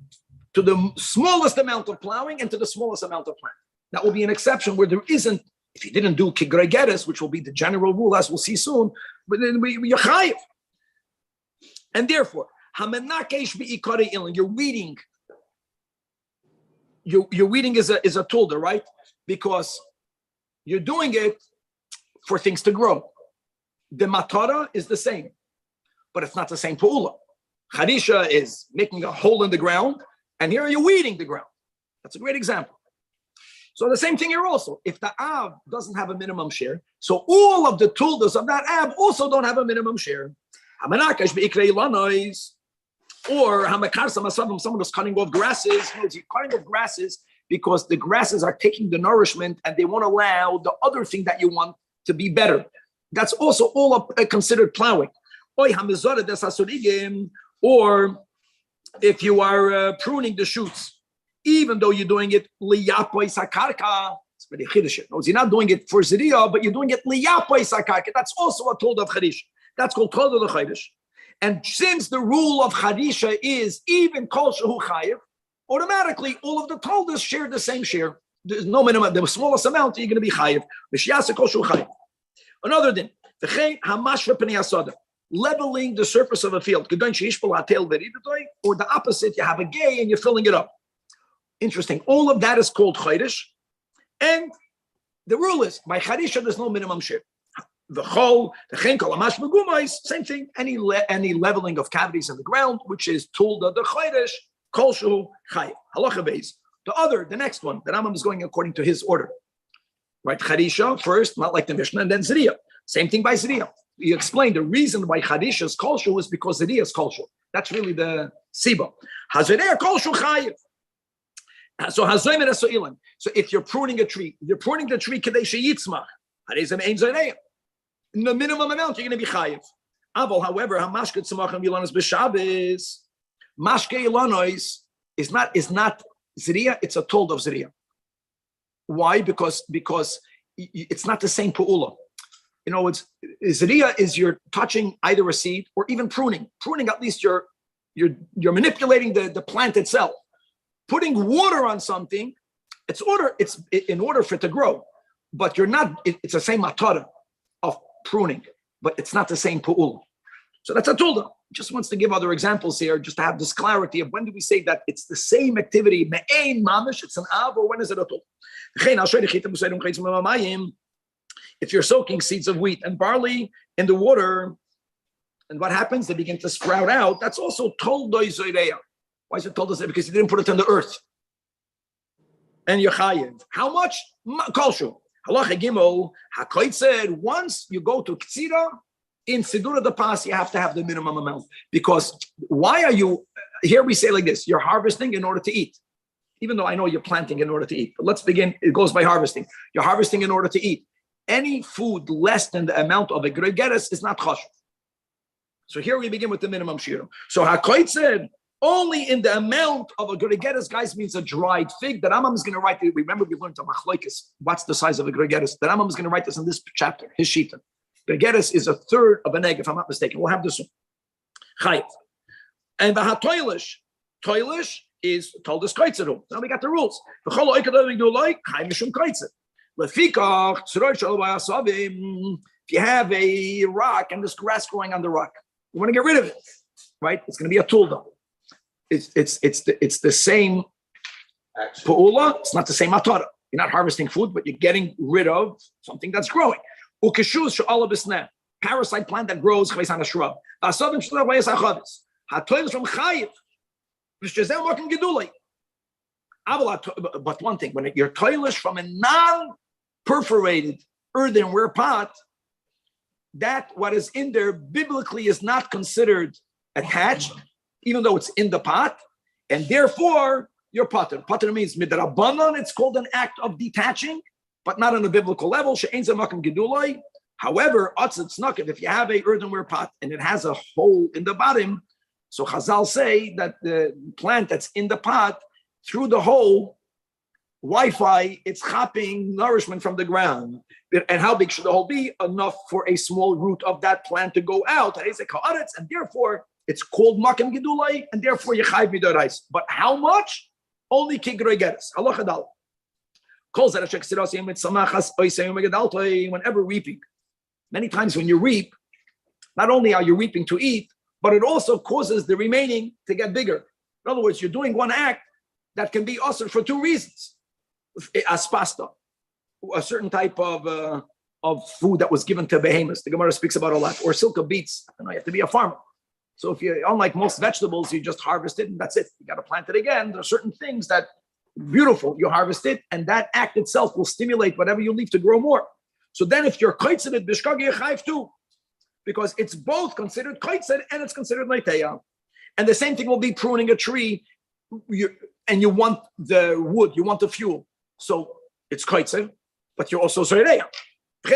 to the smallest amount of plowing and to the smallest amount of plant. That will be an exception where there isn't, if you didn't do kigregeres, which will be the general rule, as we'll see soon, but then you're chayiv. And therefore, hamenakesh be'ikare ilin, you're your weeding is a tool, right? Because you're doing it for things to grow. The matara is the same, but it's not the same pa'ula. Harisha is making a hole in the ground, and here you're weeding the ground. That's a great example. So the same thing here also. If the Av doesn't have a minimum share, so all of the tuldas of that Av also don't have a minimum share. Hamanakash be'ikrei lanois, or hamakarsa masavim, someone who's cutting off grasses. He's cutting off grasses because the grasses are taking the nourishment and they won't allow the other thing that you want to be better. That's also all considered plowing. Or if you are pruning the shoots, even though you're doing it liyapoy sakarka, it's very chiddush. No, you're not doing it for ziriya, but you're doing it liyapoy sakarka. That's also a told of chadish. That's called told of the chadish. And since the rule of chadisha is even kol shehu chayiv, automatically all of the toldas share the same share. There's no minimum. The smallest amount you're going to be chayiv. Mishiyasa kol shehu chayiv. Another thing, leveling the surface of a field. Or the opposite, you have a gay and you're filling it up. Interesting. All of that is called chaydish. And the rule is, by chadisha, there's no minimum share. The chol, the chen kol amash begumais, same thing. Any leveling of cavities in the ground, which is tulda the chaydish, kol shu chayiv. Halacha beis. The next one, the Rambam is going according to his order. Right, Chadisha first, not like the Mishnah, and then Zriya. Same thing by Zriya. You explain the reason why Chadisha is kolshu is because Zriya is kolshu. That's really the siba. Hazireh kolshu chayiv. So hazoyim and esoilim. So if you're pruning a tree, you're pruning the tree kadei sheyitzmach. Harezem ein zayreya. In the minimum amount, you're going to be chayiv. Aval, however, hamashke tzemachim yilanos b'Shabbos. Mashke yilanos is not Zriya. It's a told of Zriya. Why? Because it's not the same pu'ula. You know, zriya is you're touching either a seed or even pruning. Pruning, at least you're manipulating the plant itself. Putting water on something, it's in order for it to grow, but you're not. It's the same matara of pruning, but it's not the same pu'ula. So that's a tulda. Just wants to give other examples here, just to have this clarity of when do we say that it's the same activity, me'ein mamish, it's an av, or when is it a tulda? If you're soaking seeds of wheat and barley in the water, and what happens? They begin to sprout out. That's also toldoy zoireya. Why is it told us that? Because you didn't put it in the earth. And you're chayiv. How much? Kolshu. Halacha gimel. Hakoit said once you go to ktsira, in Sidura the Pas, you have to have the minimum amount. Because why are you, here we say like this, you're harvesting in order to eat. Even though I know you're planting in order to eat. But let's begin, it goes by harvesting. You're harvesting in order to eat. Any food less than the amount of a gregeres is not chashuv. So here we begin with the minimum shira. So Hakoit said, only in the amount of a gregeres, guys, means a dried fig. The Rambam is going to write, remember we learned the machlokes, what's the size of a gregeres? The Rambam is going to write this in this chapter, his shita. Gregeres is a third of an egg, if I'm not mistaken. We'll have this one. Chayiv. And the toilish is told us kaitzeru. Now we got the rules. If you have a rock and there's grass growing on the rock, you want to get rid of it, right? It's going to be a tulda. It's the same pu'ula. It's not the same matara. You're not harvesting food, but you're getting rid of something that's growing. Parasite plant that grows on a shrub. But one thing, when you're toilish from a non-perforated earthenware pot, that what is in there biblically is not considered attached, even though it's in the pot, and therefore you're pater. Pater means midrabanan. It's called an act of detaching, but not on a biblical level. However, if you have a earthenware pot and it has a hole in the bottom, so Chazal say that the plant that's in the pot, through the hole, Wi-Fi, it's chopping nourishment from the ground. And how big should the hole be? Enough for a small root of that plant to go out. And therefore, it's called Makim Gedulai, and therefore you chayv midorais. But how much? Only kigregeres. Allah chadal. Whenever reaping, many times when you reap, not only are you reaping to eat, but it also causes the remaining to get bigger. In other words, you're doing one act that can be usher for two reasons. Aspasta, a certain type of food that was given to behemoths. The Gemara speaks about a lot. Or silka beets. You have to be a farmer. So if you, unlike most vegetables, you just harvest it and that's it. You got to plant it again. There are certain things that beautiful. You harvest it, and that act itself will stimulate whatever you leave to grow more. So then, if you're koitzed bishkagi, you're chayv too, because it's both considered koitzed and it's considered leiteya. And the same thing will be pruning a tree, and you want the wood, you want the fuel. So it's koitzed, but you're also zoreya. If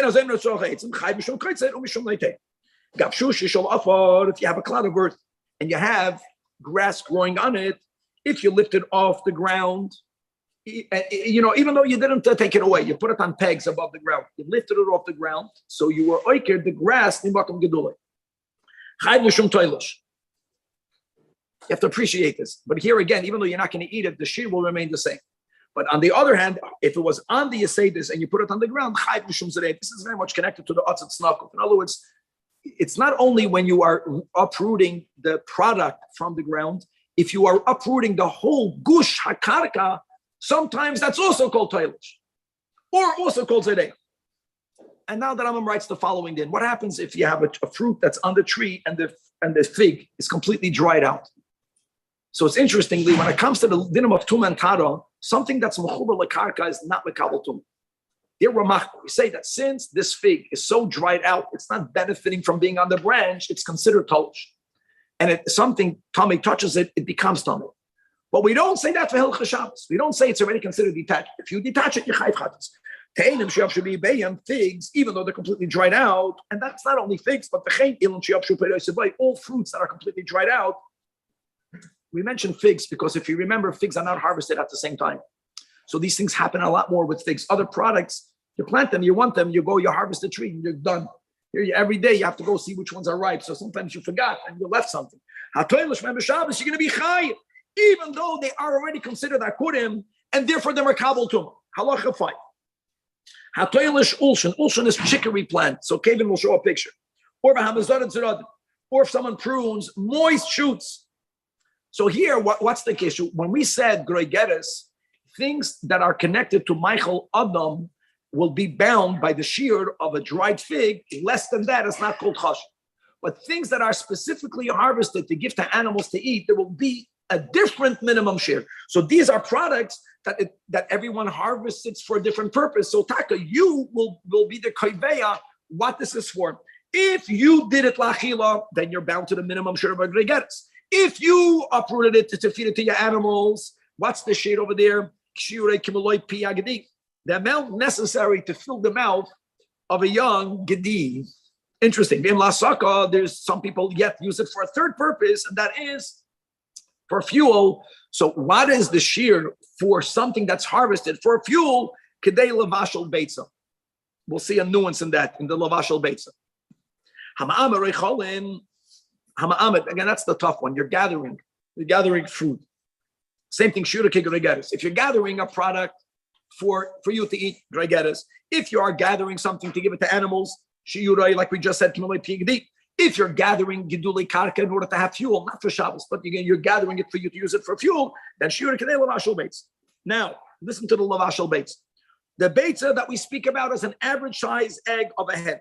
you have a cloud of earth and you have grass growing on it, if you lift it off the ground, even though you didn't take it away, you put it on pegs above the ground, you lifted it off the ground, so you were oiker the grass. You have to appreciate this. But here again, even though you're not going to eat it, the shear will remain the same. But on the other hand, if it was on the Yasedis and you put it on the ground, this is very much connected to the Atzat Snakov. In other words, it's not only when you are uprooting the product from the ground, if you are uprooting the whole gush hakarka, sometimes that's also called toilish, or also called zedeh. And now the Rambam writes the following: then what happens if you have a fruit that's on the tree and the fig is completely dried out? So it's interestingly, when it comes to the dinim of tum and tara, something that's mechuber lekarka is not mekabel tum. We say that since this fig is so dried out, it's not benefiting from being on the branch, it's considered tolish. And if something tummy touches it, it becomes tummy. But we don't say that for Hilchos Shabbos. We don't say it's already considered detached. If you detach it, you chayv chatas. Te'enim she'av shebi beyam, figs, even though they're completely dried out, and that's not only figs, but all fruits that are completely dried out. We mentioned figs because if you remember, figs are not harvested at the same time. So these things happen a lot more with figs. Other products, you plant them, you want them, you go, you harvest the tree, and you're done. Here, every day you have to go see which ones are ripe. So sometimes you forgot and you left something. Hatoilish member Shabbos, you're going to be chai, even though they are already considered akurim, and therefore they're makabel tum. Halacha 5. Hatoilish ulshan. Ulshan is chicory plant. So Kevin will show a picture. Or if someone prunes moist shoots. So here, what's the case? When we said groigeres, things that are connected to Michael Adam will be bound by the shear of a dried fig. Less than that is not called chash. But things that are specifically harvested to give to animals to eat, there will be a different minimum shear. So these are products that everyone harvests it for a different purpose. So Taka, you will be the kaiveya what this is for. If you did it lachila, then you're bound to the minimum shear of a gregeres. If you uprooted it to feed it to your animals, what's the shade over there? The amount necessary to fill the mouth of a young gedi. Interesting. There's some people yet use it for a third purpose, and that is for fuel. So what is the shear for something that's harvested for fuel? Kedei lavashal beitza. We'll see a nuance in that, in the lavashal beitza. Hama'amet, again, that's the tough one. You're gathering food. Same thing, shura kegregeres. If you're gathering a product for you to eat, gregeres. If you are gathering something to give it to animals, shiurai, like we just said, if you're gathering gidulei karka in order to have fuel, not for Shabbos, but again, you're gathering it for you to use it for fuel, then shiura kedei lavashal beitz. Now, listen to the lavashal beitz. The beitza that we speak about is an average size egg of a hen.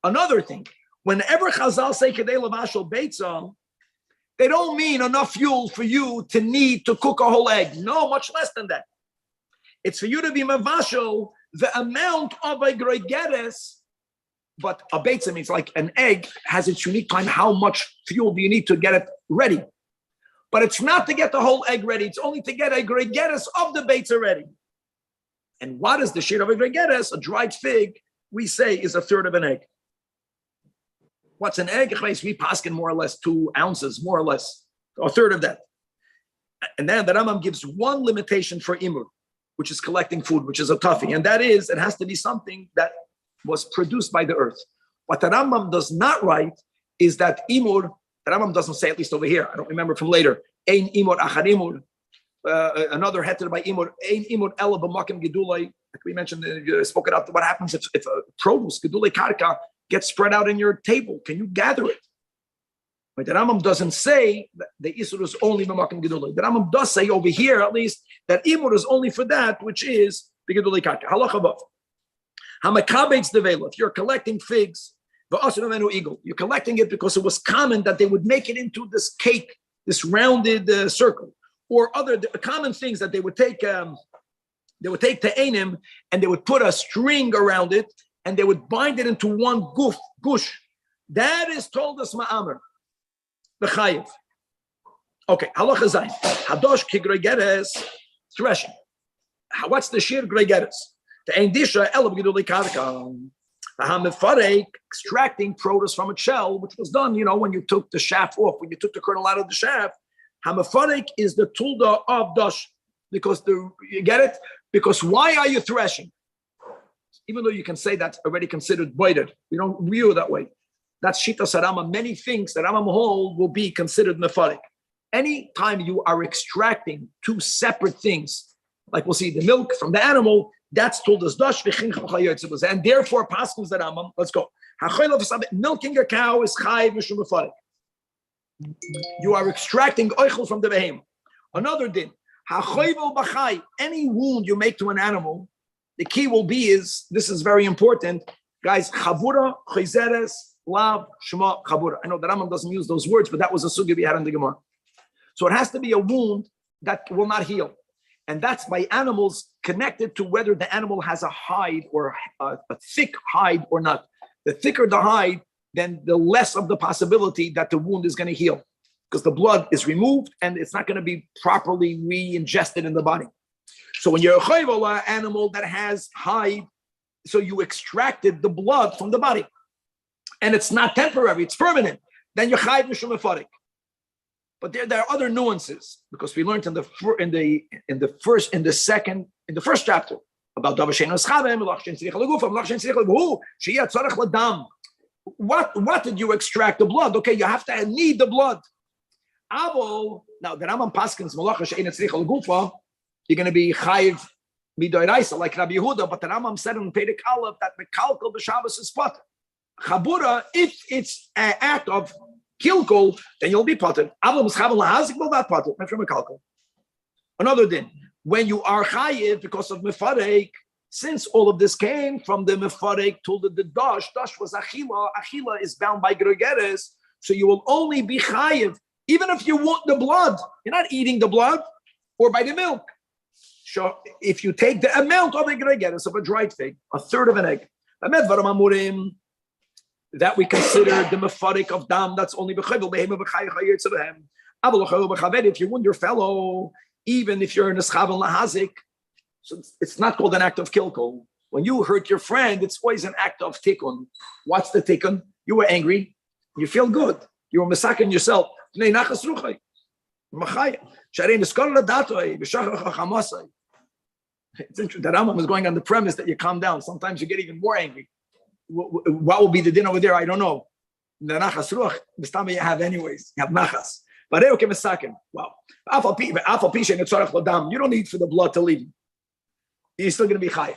Another thing, whenever Chazal say kedei lavashal beitza, they don't mean enough fuel for you to need to cook a whole egg. No, much less than that. It's for you to be mavashal the amount of a gregeres, but a beitza means like an egg has its unique time. How much fuel do you need to get it ready? But it's not to get the whole egg ready. It's only to get a gregeres of the beitza ready. And what is the share of a gregeres? A dried fig, we say, is a third of an egg. What's an egg? We paskin more or less 2 ounces, more or less, a third of that. And then the Rambam gives one limitation for imur, which is collecting food, which is a toughie. And that is, it has to be something that was produced by the earth. What the Rambam does not write is that imur, the Rambam doesn't say, at least over here, I don't remember from later, ein imur achar imur, another heter by imur, ein imur ela b'makim gedulei, like we mentioned, spoke about what happens if a produce, gedulei karka, gets spread out in your table. Can you gather it? But the Rambam doesn't say that the Isur is only b'makom gedulei. The Rambam does say over here, at least, that Imur is only for that which is b'gedulei karka. Halacha vav. Hamakabetz develo. If you're collecting figs, v'asur eagle, you're collecting it because it was common that they would make it into this cake, this rounded circle, or other common things that they would take. They would take te'enim and they would put a string around it and they would bind it into one gush. That is told us ma'amer. The chayiv. Okay, halacha zayin. Hadosh ki gregeres, threshing. What's the shir gregeres? The eindisha elav gedulei karka. Hamefarek, extracting produce from a shell, which was done, when you took the shaft off, when you took the kernel out of the shaft. Hamefarek is the tulda of dosh, because you get it? Because why are you threshing? Even though you can say that's already considered boided, we don't view it that way. That's Shita Sarama. Many things that Rambam hold will be considered mefarik. Anytime you are extracting two separate things, like we'll see the milk from the animal, that's told as dash and therefore paskins the Rambam. Let's go. Milking a cow is chayiv mishum mefarik. You are extracting oichel from the behem. Another din. Any wound you make to an animal, the key will be this is very important, guys. Chavura, chayzeres, lav, shema, chavura. I know the Rambam doesn't use those words, but that was a sugya we had in the Gemara. So it has to be a wound that will not heal, and that's by animals connected to whether the animal has a hide or a thick hide or not. The thicker the hide, then the less of the possibility that the wound is going to heal, because the blood is removed and it's not going to be properly re-ingested in the body. So when you're a chayv animal that has hide, so you extracted the blood from the body, and it's not temporary, it's permanent, then you're chayv mishum mefarik. But there are other nuances, because we learned in the first chapter about what did you extract the blood? Okay, you have to need the blood. Now the Rambam paskins malacha she'ein tzrich al-gufa, you're going to be chayiv midoiraisa like Rabbi Yehuda, but the Rambam said in Perek Aleph that mekalkol b'Shabbos is potter. Chabura, if it's an act of kilkul, then you'll be potter. Aval mischavel lahazik will not potter. From mekalkol. Another din, when you are chayiv because of mefarek, since all of this came from the mefarek to the dash was achila. Achila is bound by gregeres, so you will only be chayiv. Even if you want the blood, you're not eating the blood, or by the milk. So if you take the amount of a gregeres of a dried fig, a third of an egg, that we consider the mefarik of dam, that's only if you wound your fellow, even if you're in a schaven lahazik, so it's not called an act of kilkul. When you hurt your friend, it's always an act of tikkun. What's the tikkun? You were angry, you feel good, you were masakin yourself. The Rambam is going on the premise that you calm down. Sometimes you get even more angry. What will be the din over there? I don't know. The nachas ruach, this time you have anyways. You have nachas. But wow. You don't need for the blood to leave you. You're still going to be chayiv.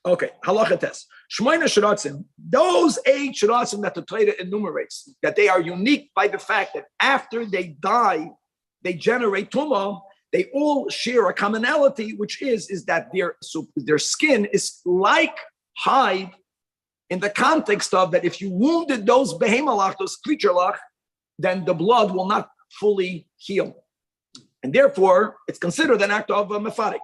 Okay, halacha test. Shmoina shiratzim, those 8 shiratzim that the Torah enumerates, that they are unique by the fact that after they die, they generate tumah. They all share a commonality, which is that their skin is like hide, in the context of that if you wounded those behemalach, those creaturelach, then the blood will not fully heal, and therefore it's considered an act of mefarik.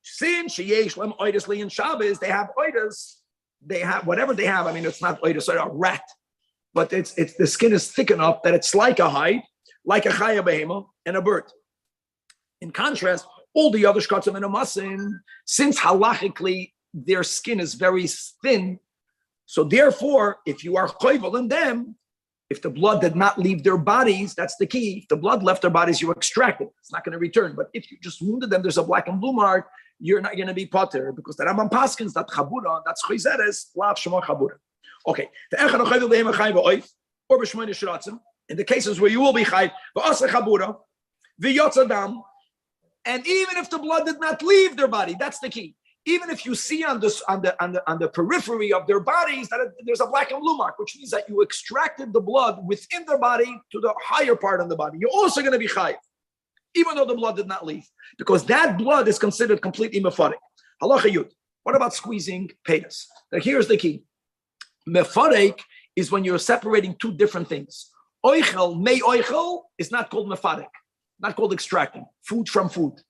Since sheyesh lem oidas li in Shabbos, they have oidas. They have whatever they have. I mean, it's not oidas, a rat, but it's the skin is thick enough that it's like a hide, like a chaya behema and a bird. In contrast, all the other shkatzim and amasim, since halachically their skin is very thin, so therefore, if you are choivel in them, if the blood did not leave their bodies, that's the key. If the blood left their bodies, you extract it. It's not going to return. But if you just wounded them, there's a black and blue mark, you're not going to be potter, because the Rambam paskins that chabura, that's chayzeres, lav shema chabura. Okay. In the cases where you will be chayv, v'asa chabura, v'yotza dam, and even if the blood did not leave their body, that's the key. even if you see on the periphery of their bodies that there's a black and blue mark, which means that you extracted the blood within their body to the higher part of the body, you're also going to be chayiv, even though the blood did not leave, because that blood is considered completely mefarik. Halacha yud. What about squeezing paytas? Now here's the key. Mefarik is when you're separating two different things. Oichel, mei oichel is not called mefarik, not called extracting food from food.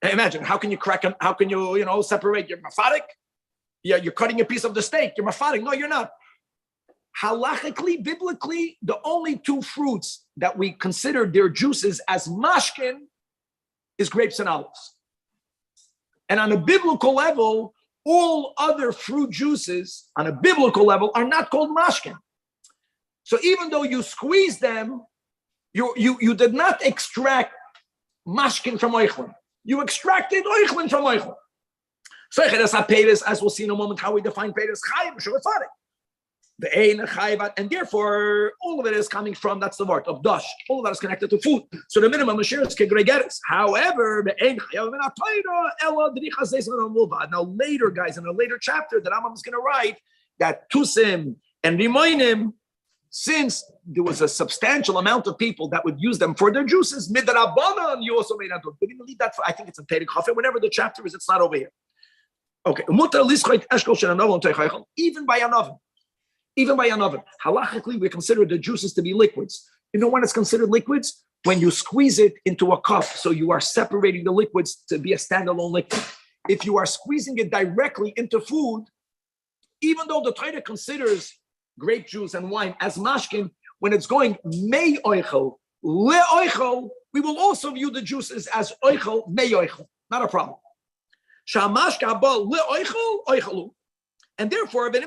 Imagine, how can you separate your mafarik? Yeah, you're cutting a piece of the steak. You're mafarik. No, you're not. Halachically, biblically, the only two fruits that we consider their juices as mashkin is grapes and olives. And on a biblical level, all other fruit juices on a biblical level are not called mashkin. So even though you squeeze them, you did not extract mashkin from oichlin. You extracted oichlin from oichlin. So as we'll see in a moment how we define peiros, chayiv shulfarik. And therefore, all of it is coming from, that's the word, of dash. All of that is connected to food. So the minimum is kegregeres. However, now later, guys, in a later chapter that Rambam is going to write, that tusim and rimoinim, since there was a substantial amount of people that would use them for their juices, midrabanan, you also made that. We're going to leave that for, I think it's in Perek Chafir, whenever the chapter is, it's not over here. Okay. Even by an oven. Even by an oven. Halachically, we consider the juices to be liquids. You know when it's considered liquids? When you squeeze it into a cup, so you are separating the liquids to be a standalone liquid. If you are squeezing it directly into food, even though the Torah considers grape juice and wine as mashkin, when it's going mei oichel, le oichel, we will also view the juices as oichel, mei oichel. Not a problem. Shamashka ba le oichel, oichelu. And therefore, but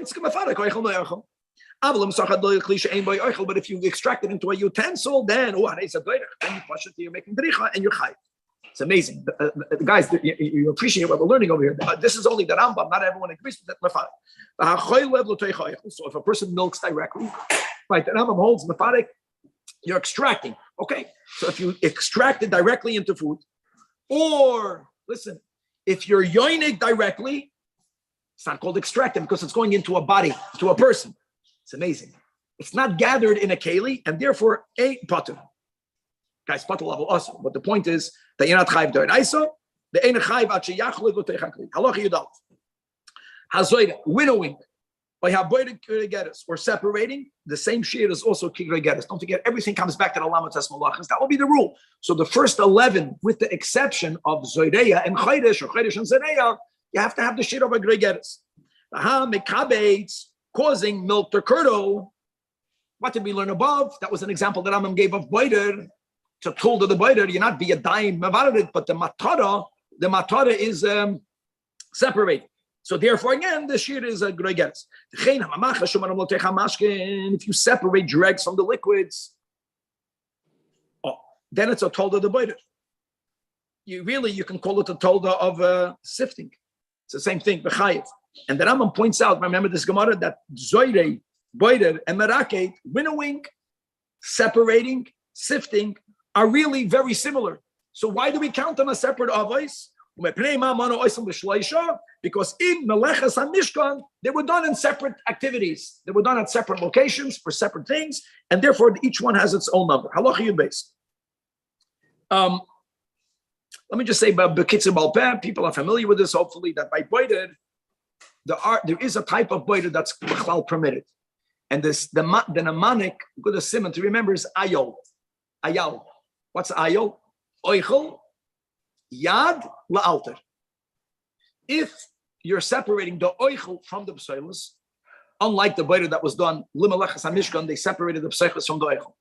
if you extract it into a utensil, then you push it, you're making bricha and you're chayv. It's amazing. Guys, you appreciate what we're learning over here. This is only the Rambam. Not everyone agrees with that. So if a person milks directly, right, the Rambam holds mefarik, you're extracting. Okay, so if you extract it directly into food, or listen, if you're yoinig directly, it's not called extracting because it's going into a body, to a person. It's amazing. It's not gathered in a keli, and therefore ain't potter. Guys, potter level also. But the point is that you're not chayv doin. Iso, the ain't chayv at sheyachlik v'teichakli. Halacha yudal. Hazoida, winnowing. By haboidik kigregeres, or separating, the same shear is also kigregeres. Don't forget, everything comes back to the lamatas malachas. That will be the rule. So the first 11, with the exception of zoideya and chaydesh, or chaydesh and zoideya, you have to have the shear of a gregeres. Mekabeitz, causing milk to curdle. What did we learn above? That was an example that Rambam gave of boider. To told of the boider, you're not be a dime about it, but the matara is separated. So therefore, again, the shear is a gregeres. If you separate dregs from the liquids, then it's a tolda the boider. You can call it a tolda of sifting. It's the same thing, b'chayiv. And the Rambam points out, remember this Gemara, that zoire, boider, and meraket, winnowing, separating, sifting, are really very similar. So why do we count them as separate avos? Because in Melechas HaMishkan, they were done in separate activities. They were done at separate locations for separate things, and therefore each one has its own number. Halacha Yud Beis. Let me just say about Bekitzer Balpeh, people are familiar with this, hopefully, that by boider, there is a type of boider that's permitted. And the mnemonic, good as simon to remember, is ayol. Ayal. What's ayol? Oichel, yad, la'alter. If you're separating the oichel from the psoilus, unlike the boider that was done, limelechas hamishkan, they separated the psoilus from the oichel.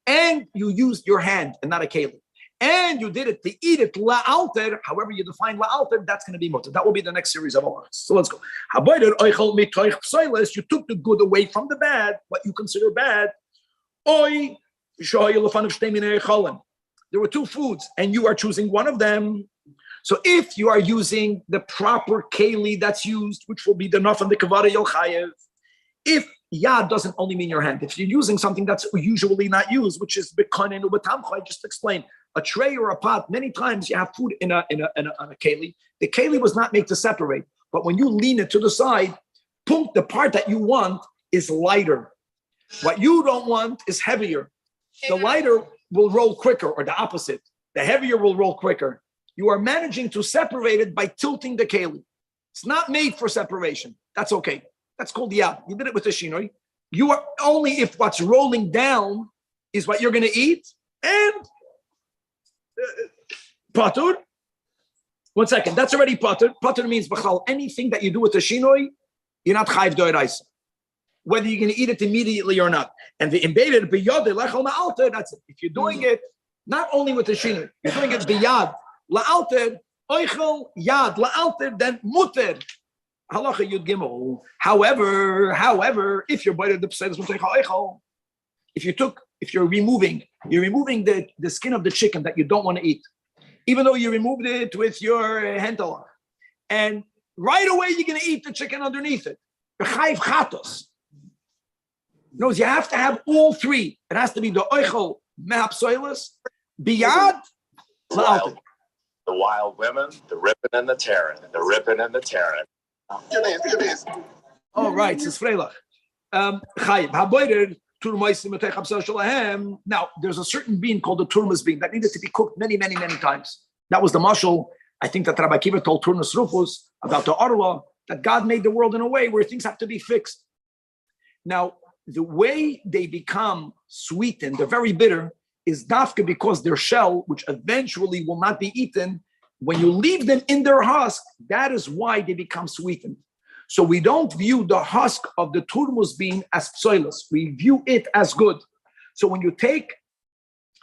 And you used your hand and not a keli. And you did it to eat it la'alter, however you define la'alter, that's going to be mutter. That will be the next series of hours. So let's go. You took the good away from the bad, what you consider bad. There were two foods, and you are choosing one of them. So if you are using the proper keli that's used, which will be the naf and the kavara yol chayev, if yad doesn't only mean your hand, if you're using something that's usually not used, which is bekanin ubetamcha, I just explained, a tray or a pot, many times you have food in a keli. The keli was not made to separate, but when you lean it to the side, the part that you want is lighter. What you don't want is heavier. The lighter will roll quicker, or the opposite. The heavier will roll quicker. You are managing to separate it by tilting the keli. It's not made for separation. That's okay. That's called yad. You did it with the shinoi. You are only if what's rolling down is what you're going to eat and patur. 1 second. That's already patur. Patur means b'chal. Anything that you do with the shinoi, you're not chayv doiraisa. Whether you're going to eat it immediately or not. And the embedded biyad lechal ma'alter. That's it. If you're doing it not only with the shinoi, you're doing it biyad la'alter, oichel yad la'alter, then muter. Halacha yud gimel. However, if you're biting the psedas muteicha oichel, if you're removing the skin of the chicken that you don't want to eat, even though you removed it with your hentalach, and right away you're going to eat the chicken underneath it. B'chayv chatos. No, you have to have all three. It has to be the oichel mehapsoilus, biyad, la'alter. The wild women, the ripping and the tearing, the ripping and the tearing. Oh, right. It's freilach. Chayiv. Haboider turmoisim etechapsel shalahem. Now, there's a certain bean called the turmus bean that needed to be cooked many, many, many times. That was the mashal. I think that Rabbi Akiva told Turnus Rufus about the Arla, that God made the world in a way where things have to be fixed. Now, the way they become sweetened, they're very bitter, is dafka because their shell, which eventually will not be eaten, when you leave them in their husk, that is why they become sweetened. So we don't view the husk of the turmus bean as psoilus. We view it as good. So when you take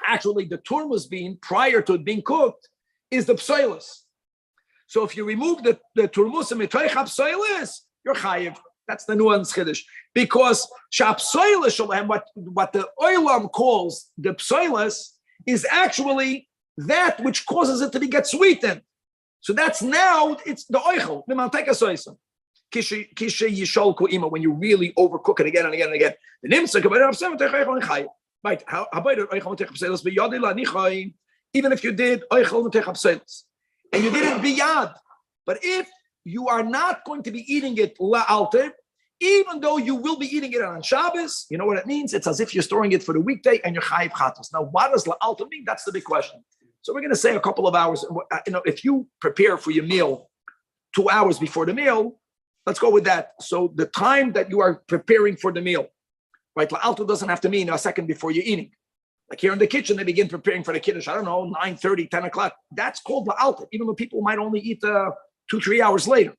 actually the turmus bean prior to it being cooked, is the psoilus. So if you remove the turmus and mitoicha psoilus, you're chayiv. That's the nuance chiddush. Because shapsoilus shalem, what the oilam calls the psoilus, is actually that which causes it to get sweetened. So that's now, it's the oichel, the manteca soisa. Kishe yishol ko'ima, when you really overcook it again and again and again. The nimsa kabayr absem te'chaychol nechayim. Right, how about oichel te'chayim pselos b'yad ila nichayim? Even if you did oichel te'chayim pselos, and you did it biyad, but if you are not going to be eating it la'alter, even though you will be eating it on Shabbos, you know what it means? It's as if you're storing it for the weekday and you're chayiv chatos. Now, what does la'alter mean? That's the big question. So we're going to say a couple of hours. If you prepare for your meal 2 hours before the meal, let's go with that. So the time that you are preparing for the meal, right? La'alter doesn't have to mean a second before you're eating. Like here in the kitchen, they begin preparing for the kiddush, 9:30, 10 o'clock. That's called la'alter, even though people might only eat 2-3 hours later.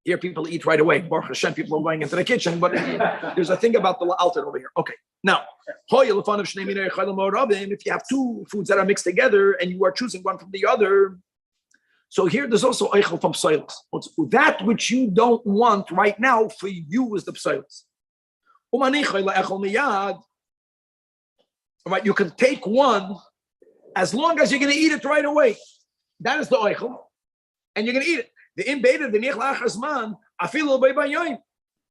Here people eat right away. Baruch Hashem, people are going into the kitchen, but there's a thing about the la'alter over here. Okay, now, if you have two foods that are mixed together and you are choosing one from the other, so here there's also eichel from psoilus. That which you don't want right now for you is the psoilus. All right, you can take one as long as you're going to eat it right away. That is the eichel, and you're going to eat it. The imbedded, the nichlach asman, afilu beibayoyim.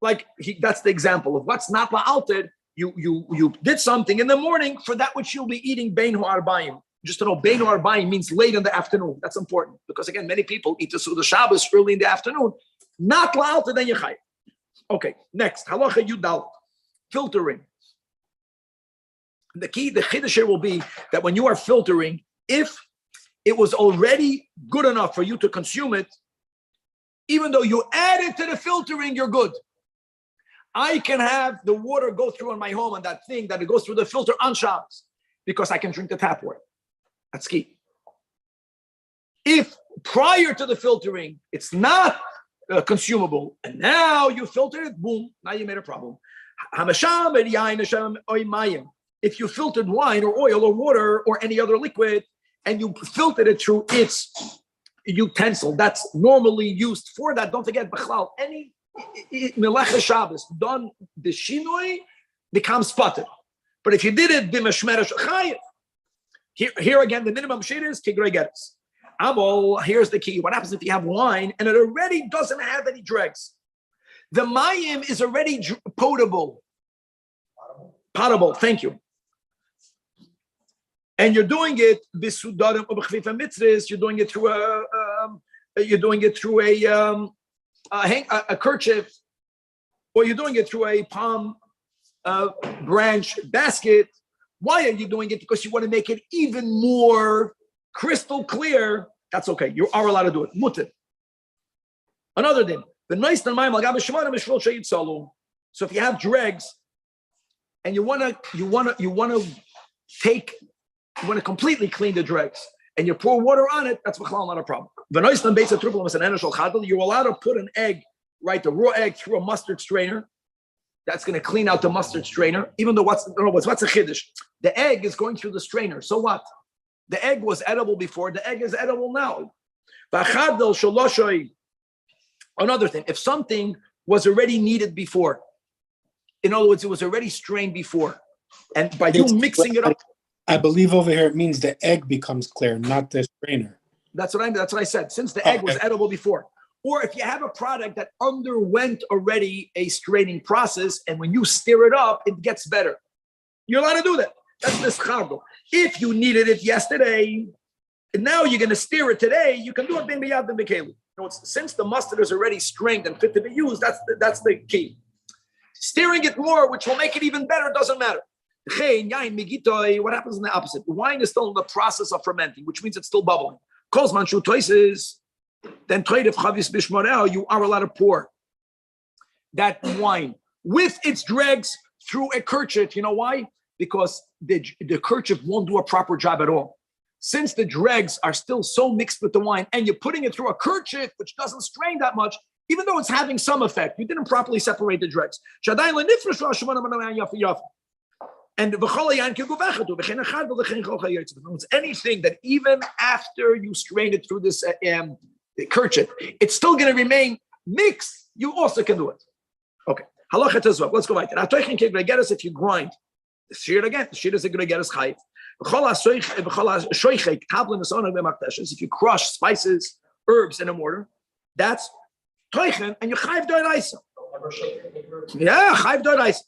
Like that's the example of what's not la'alter. You did something in the morning for that which you'll be eating bein ha'arbayim. Just to know, bein ha'arbayim means late in the afternoon. That's important because again, many people eat the Shabbos early in the afternoon. Not la'alter, then yechayim. Okay, next halacha yudal, filtering. The chiddush here will be that when you are filtering, if it was already good enough for you to consume it, even though you add it to the filtering, you're good. I can have the water go through in my home on that thing that it goes through the filter on Shabbos because I can drink the tap water. That's key. If prior to the filtering, it's not consumable, and now you filter it, boom, now you made a problem. If you filtered wine or oil or water or any other liquid, and you filtered it through its utensil that's normally used for that. Don't forget, b'chlal, any melecha Shabbos done the shinoi becomes pater. But if you did it b'meshmeresh chayiv, here again the minimum shit is kigrei geres. Amol, here's the key. What happens if you have wine and it already doesn't have any dregs? The mayim is already potable. Thank you. and you're doing it bisudarim or b'chvifa mitzvahs, you're doing it through a kerchief, or you're doing it through a palm branch basket. Why are you doing it? Because you want to make it even more crystal clear. That's okay. You are allowed to do it. Mutter. Another thing. So if you have dregs and you want to completely clean the dregs and you pour water on it, that's not a problem. You're allowed to put an egg, right, the raw egg through a mustard strainer. That's going to clean out the mustard strainer, even though what's a chiddush? The egg is going through the strainer. So what? The egg was edible before. The egg is edible now. Another thing, if something was already kneaded before, in other words, it was already strained before, and by you mixing it up, I believe over here it means the egg becomes clear, not the strainer. That's what I said. Since the egg was edible before, or if you have a product that underwent already a straining process, and when you stir it up, it gets better. You're allowed to do that. That's the schadol. If you needed it yesterday, and now you're going to stir it today, you can do it ben b'yad ben b'keli. Since the mustard is already strained and fit to be used, that's the key. Stirring it more, which will make it even better, doesn't matter. What happens in the opposite? Wine is still in the process of fermenting, which means it's still bubbling. Then you are allowed to pour that wine with its dregs through a kerchief. You know why? Because the kerchief won't do a proper job at all. Since the dregs are still so mixed with the wine and you're putting it through a kerchief, which doesn't strain that much, even though it's having some effect, you didn't properly separate the dregs. And it's anything that even after you strain it through this kerchief, it's still going to remain mixed. You also can do it. Okay. Halacha tezvav. Let's go right there. If you grind, the shear again. The shear is going to get us chayv. If you crush spices, herbs in a mortar, that's toichen, and you chayv doiraisa. Yeah, chayv doiraisa.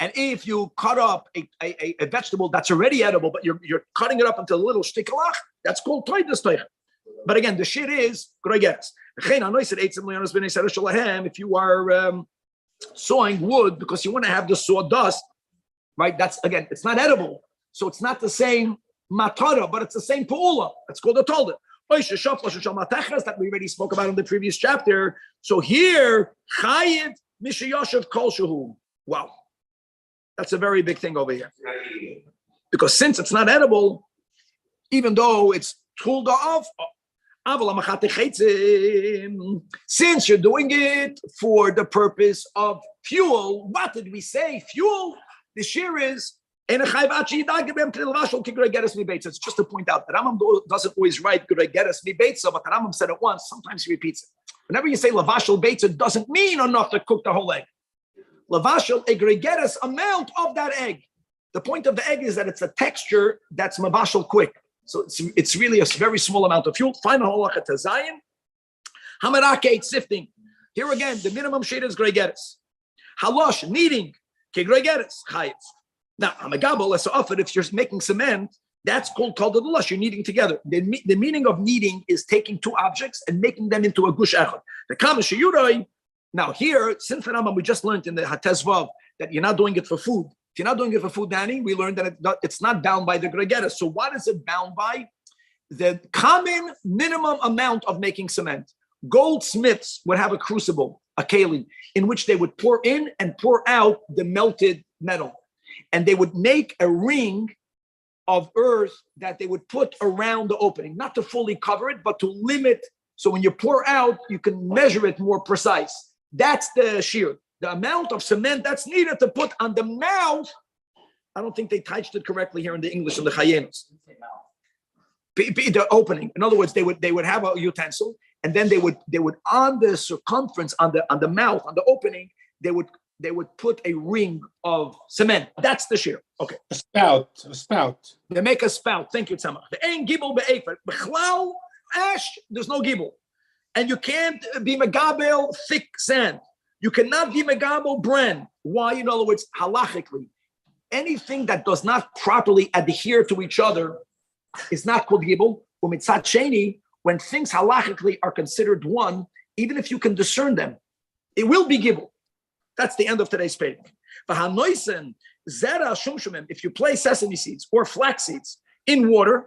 And if you cut up a vegetable that's already edible, but you're cutting it up into a little shtikalach, that's called toiches toichen. But again, the shit is groigeres. If you are sawing wood because you want to have the sawdust, right? That's again, it's not edible, so it's not the same matara, but it's the same pu'ula. It's called a tolda. That we already spoke about in the previous chapter. So here, chayiv mishayoshev kol shehu. Wow, that's a very big thing over here, because since it's not edible, even though it's tooled off. Since you're doing it for the purpose of fuel, what did we say? Fuel, the shear is, it's just to point out that Rambam doesn't always write but the Rambam said it once, sometimes he repeats it. Whenever you say lavashal beitza, it doesn't mean enough to cook the whole egg. Lavashal, a gregeres amount of that egg. The point of the egg is that it's a texture that's mavashal quick. So it's really a very small amount of fuel. Final halacha tazayin. Hamarake sifting. Here again, the minimum shade is gregeres. Halosh, kneading, ke gregeres, chayitz. Now, hamagabel, let's offer if you're making cement, that's called lush. You're kneading together. The meaning of kneading is taking two objects and making them into a gush echad. The kama sheyuroi. Now here, since the Rambam we just learned in the Hatezvav that you're not doing it for food. If you're not doing it for food, Danny, we learned that it's not bound by the gregeres. So what is it bound by? The common minimum amount of making cement. Goldsmiths would have a crucible, a keli, in which they would pour in and pour out the melted metal. And they would make a ring of earth that they would put around the opening, not to fully cover it, but to limit. So when you pour out, you can measure it more precise. That's the shear. The amount of cement that's needed to put on the mouth. I don't think they touched it correctly here in the English in the Chayenos. The opening. In other words, they would have a utensil, and then they would on the circumference, on the mouth, on the opening, they would put a ring of cement. That's the shear. Okay. A spout. They make a spout. Thank you, Tzemach. The ein gibel be'efer. B'chlal ash, there's no gibel. And you can't be megabel thick sand. You cannot be megabel bren. Why? In other words, halachically, anything that does not properly adhere to each other is not called gibel. Umitzat sheni, when things halachically are considered one, even if you can discern them, it will be gibel. That's the end of today's page. If you place sesame seeds or flax seeds in water,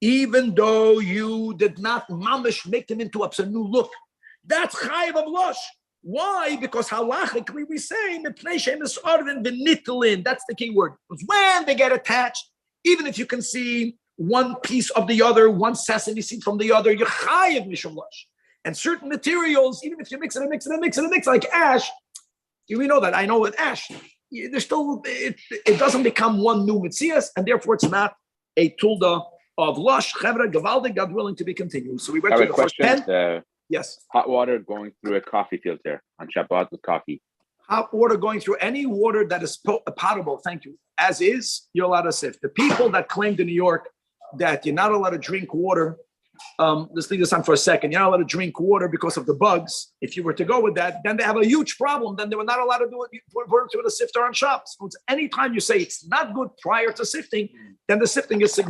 even though you did not mamish make them into a new look, that's chayiv of lush. Why? Because halachically we say that's the key word. Because when they get attached, even if you can see one piece of the other, one sesame seed from the other, you're chayiv mishum lush. And certain materials, even if you mix it, like ash, we know that. I know with ash, there's still it doesn't become one new mitzias, and therefore it's not a tulda of lush. Chevra gavaldik, God willing, to be continued. So we went to the first 10. Yes. Hot water going through a coffee filter on Shabbat with coffee. Hot water going through any water that is potable, thank you, as is, you're allowed to sift. The people that claimed in New York that you're not allowed to drink water, let's leave this on for a second. You're not allowed to drink water because of the bugs. If you were to go with that, then they have a huge problem. Then they were not allowed to do it with a sifter on shops. So anytime you say it's not good prior to sifting, then the sifting is significant.